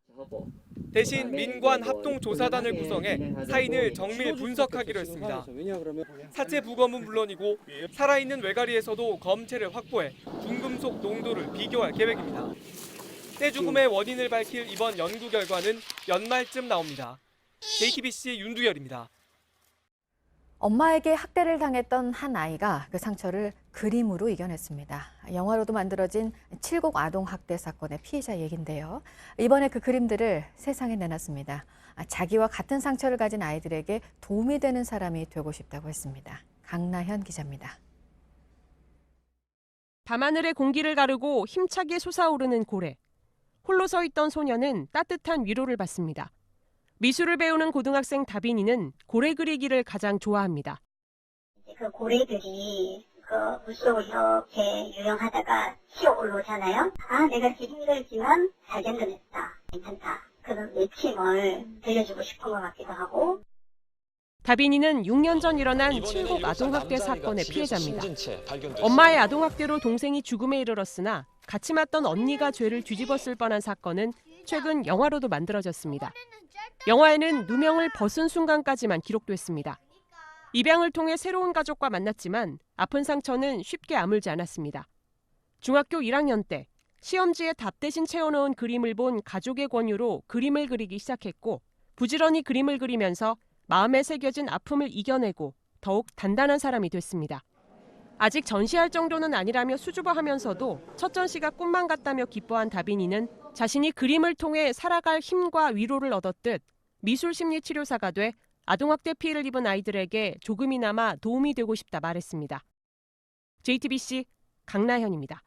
대신 민관 합동조사단을 구성해 사인을 정밀 분석하기로 했습니다. 사체 부검은 물론이고 살아있는 외가리에서도 검체를 확보해 중금속 농도를 비교할 계획입니다. 떼죽음의 원인을 밝힐 이번 연구 결과는 연말쯤 나옵니다. JTBC 윤두열입니다. 엄마에게 학대를 당했던 한 아이가 그 상처를 그림으로 이겨냈습니다. 영화로도 만들어진 칠곡 아동 학대 사건의 피해자 얘긴데요. 이번에 그 그림들을 세상에 내놨습니다. 자기와 같은 상처를 가진 아이들에게 도움이 되는 사람이 되고 싶다고 했습니다. 강나현 기자입니다. 밤하늘의 공기를 가르고 힘차게 솟아오르는 고래. 홀로 서 있던 소녀는 따뜻한 위로를 받습니다. 미술을 배우는 고등학생 다빈이는 고래 그리기를 가장 좋아합니다. 그 고래들이 그 물속을 이렇게 유영하다가 튀어 올라오잖아요. 아, 내가 이렇게 힘들지만 잘 견뎌냈다. 괜찮다. 그런 외침을 들려주고 싶은 것 같기도 하고. 다빈이는 6년 전 일어난 칠곡 아동학대 사건의 피해자입니다. 엄마의 아동학대로 동생이 죽음에 이르렀으나 같이 맞던 언니가 죄를 뒤집었을 뻔한 사건은 최근 영화로도 만들어졌습니다. 영화에는 누명을 벗은 순간까지만 기록됐습니다. 입양을 통해 새로운 가족과 만났지만 아픈 상처는 쉽게 아물지 않았습니다. 중학교 1학년 때 시험지에 답 대신 채워놓은 그림을 본 가족의 권유로 그림을 그리기 시작했고 부지런히 그림을 그리면서 마음에 새겨진 아픔을 이겨내고 더욱 단단한 사람이 됐습니다. 아직 전시할 정도는 아니라며 수줍어하면서도 첫 전시가 꿈만 같다며 기뻐한 다빈이는 자신이 그림을 통해 살아갈 힘과 위로를 얻었듯 미술심리치료사가 돼 아동학대 피해를 입은 아이들에게 조금이나마 도움이 되고 싶다 말했습니다. JTBC 강나현입니다.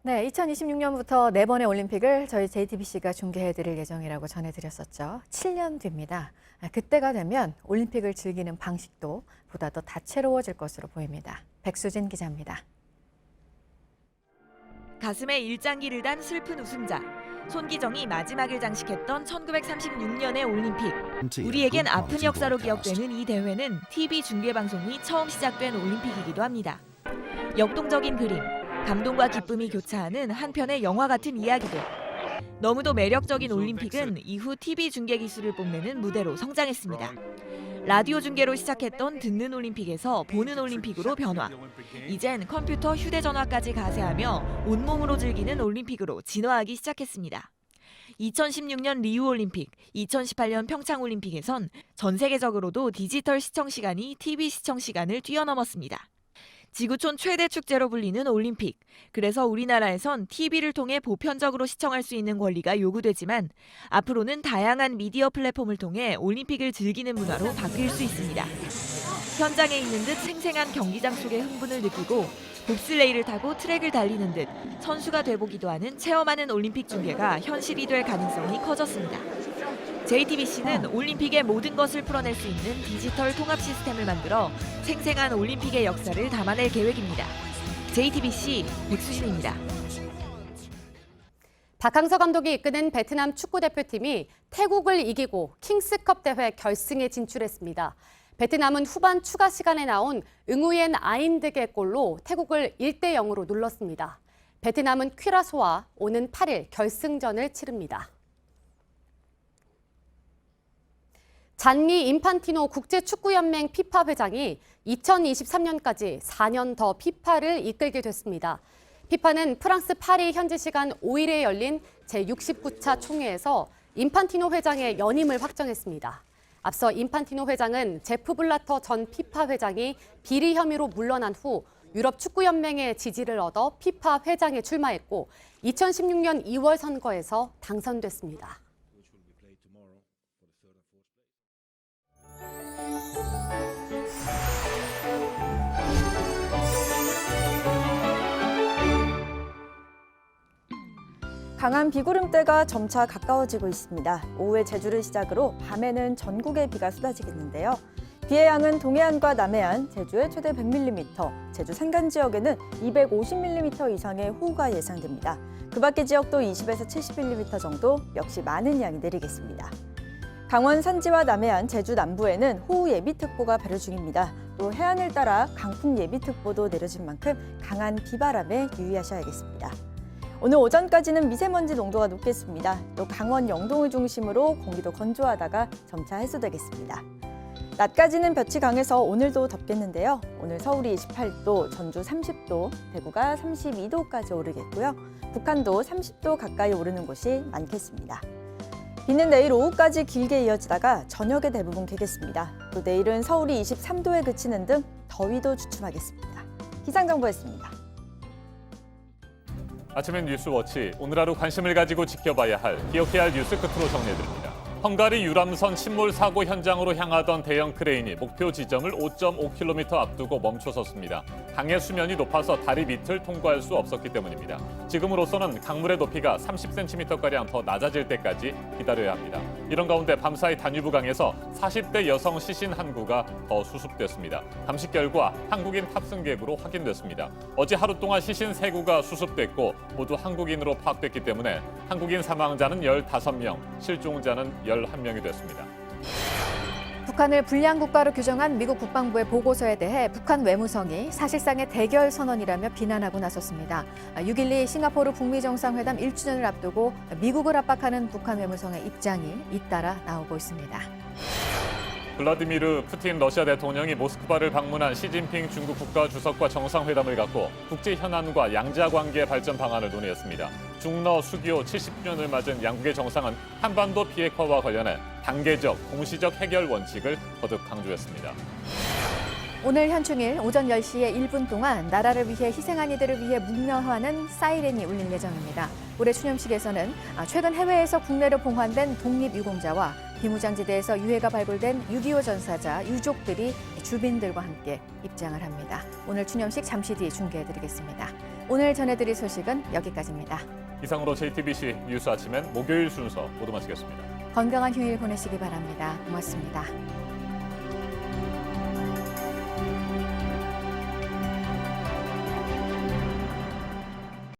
네, 2026년부터 4번의 올림픽을 저희 JTBC가 중계해드릴 예정이라고 전해드렸었죠. 7년 뒤입니다. 그때가 되면 올림픽을 즐기는 방식도 보다 더 다채로워질 것으로 보입니다. 백수진 기자입니다. 가슴에 일장기를 단 슬픈 우승자. 손기정이 마지막을 장식했던 1936년의 올림픽. 우리에겐 아픈 역사로 기억되는 이 대회는 TV 중계방송이 처음 시작된 올림픽이기도 합니다. 역동적인 그림, 감동과 기쁨이 교차하는 한편의 영화 같은 이야기들. 너무도 매력적인 올림픽은 이후 TV 중계 기술을 뽐내는 무대로 성장했습니다. 라디오 중계로 시작했던 듣는 올림픽에서 보는 올림픽으로 변화. 이젠 컴퓨터, 휴대전화까지 가세하며 온몸으로 즐기는 올림픽으로 진화하기 시작했습니다. 2016년 리우올림픽, 2018년 평창올림픽에선 전 세계적으로도 디지털 시청 시간이 TV 시청 시간을 뛰어넘었습니다. 지구촌 최대 축제로 불리는 올림픽. 그래서 우리나라에선 TV를 통해 보편적으로 시청할 수 있는 권리가 요구되지만 앞으로는 다양한 미디어 플랫폼을 통해 올림픽을 즐기는 문화로 바뀔 수 있습니다. 현장에 있는 듯 생생한 경기장 속의 흥분을 느끼고 봅슬레이를 타고 트랙을 달리는 듯 선수가 돼보기도 하는 체험하는 올림픽 중계가 현실이 될 가능성이 커졌습니다. JTBC는 올림픽의 모든 것을 풀어낼 수 있는 디지털 통합 시스템을 만들어 생생한 올림픽의 역사를 담아낼 계획입니다. JTBC 백수진입니다. 박항서 감독이 이끄는 베트남 축구대표팀이 태국을 이기고 킹스컵 대회 결승에 진출했습니다. 베트남은 후반 추가 시간에 나온 응우옌 아인득의 골로 태국을 1대0으로 눌렀습니다. 베트남은 퀴라소와 오는 8일 결승전을 치릅니다. 잔니 인판티노 국제축구연맹 피파 회장이 2023년까지 4년 더 피파를 이끌게 됐습니다. 피파는 프랑스 파리 현지 시간 5일에 열린 제69차 총회에서 인판티노 회장의 연임을 확정했습니다. 앞서 인판티노 회장은 제프 블라터 전 피파 회장이 비리 혐의로 물러난 후 유럽 축구연맹의 지지를 얻어 피파 회장에 출마했고 2016년 2월 선거에서 당선됐습니다. 강한 비구름대가 점차 가까워지고 있습니다. 오후에 제주를 시작으로 밤에는 전국에 비가 쏟아지겠는데요. 비의 양은 동해안과 남해안, 제주에 최대 100mm, 제주 산간 지역에는 250mm 이상의 호우가 예상됩니다. 그 밖의 지역도 20에서 70mm 정도 역시 많은 양이 내리겠습니다. 강원 산지와 남해안, 제주 남부에는 호우 예비특보가 발효 중입니다. 또 해안을 따라 강풍 예비특보도 내려진 만큼 강한 비바람에 유의하셔야겠습니다. 오늘 오전까지는 미세먼지 농도가 높겠습니다. 또 강원 영동을 중심으로 공기도 건조하다가 점차 해소되겠습니다. 낮까지는 볕이 강해서 오늘도 덥겠는데요. 오늘 서울이 28도, 전주 30도, 대구가 32도까지 오르겠고요. 북한도 30도 가까이 오르는 곳이 많겠습니다. 비는 내일 오후까지 길게 이어지다가 저녁에 대부분 개겠습니다. 또 내일은 서울이 23도에 그치는 등 더위도 주춤하겠습니다. 기상정보였습니다. 아침엔 뉴스워치, 오늘 하루 관심을 가지고 지켜봐야 할, 기억해야 할 뉴스 끝으로 정리해드립니다. 헝가리 유람선 침몰 사고 현장으로 향하던 대형 크레인이 목표 지점을 5.5km 앞두고 멈춰섰습니다. 강의 수면이 높아서 다리 밑을 통과할 수 없었기 때문입니다. 지금으로서는 강물의 높이가 30cm가량 더 낮아질 때까지 기다려야 합니다. 이런 가운데 밤사이 다뉴브강에서 40대 여성 시신 한 구가 더 수습됐습니다. 감식 결과 한국인 탑승객으로 확인됐습니다. 어제 하루 동안 시신 3구가 수습됐고 모두 한국인으로 파악됐기 때문에 한국인 사망자는 15명, 실종자는 11명이 됐습니다. 북한을 불량 국가로 규정한 미국 국방부의 보고서에 대해 북한 외무성이 사실상의 대결 선언이라며 비난하고 나섰습니다. 6.12 싱가포르 북미 정상회담 1주년을 앞두고 미국을 압박하는 북한 외무성의 입장이 잇따라 나오고 있습니다. 블라디미르 푸틴 러시아 대통령이 모스크바를 방문한 시진핑 중국 국가주석과 정상회담을 갖고 국제 현안과 양자 관계 발전 방안을 논의했습니다. 중러 수교 70주년을 맞은 양국의 정상은 한반도 비핵화와 관련해 단계적, 공시적 해결 원칙을 거듭 강조했습니다. 오늘 현충일 오전 10시에 1분 동안 나라를 위해 희생한 이들을 위해 묵념하는 사이렌이 울릴 예정입니다. 올해 추념식에서는 최근 해외에서 국내로 봉환된 독립유공자와 비무장지대에서 유해가 발굴된 6.25 전사자 유족들이 주빈들과 함께 입장을 합니다. 오늘 추념식 잠시 뒤 중계해드리겠습니다. 오늘 전해드릴 소식은 여기까지입니다. 이상으로 JTBC 뉴스 아침엔 목요일 순서 모두 마치겠습니다. 건강한 휴일 보내시기 바랍니다. 고맙습니다.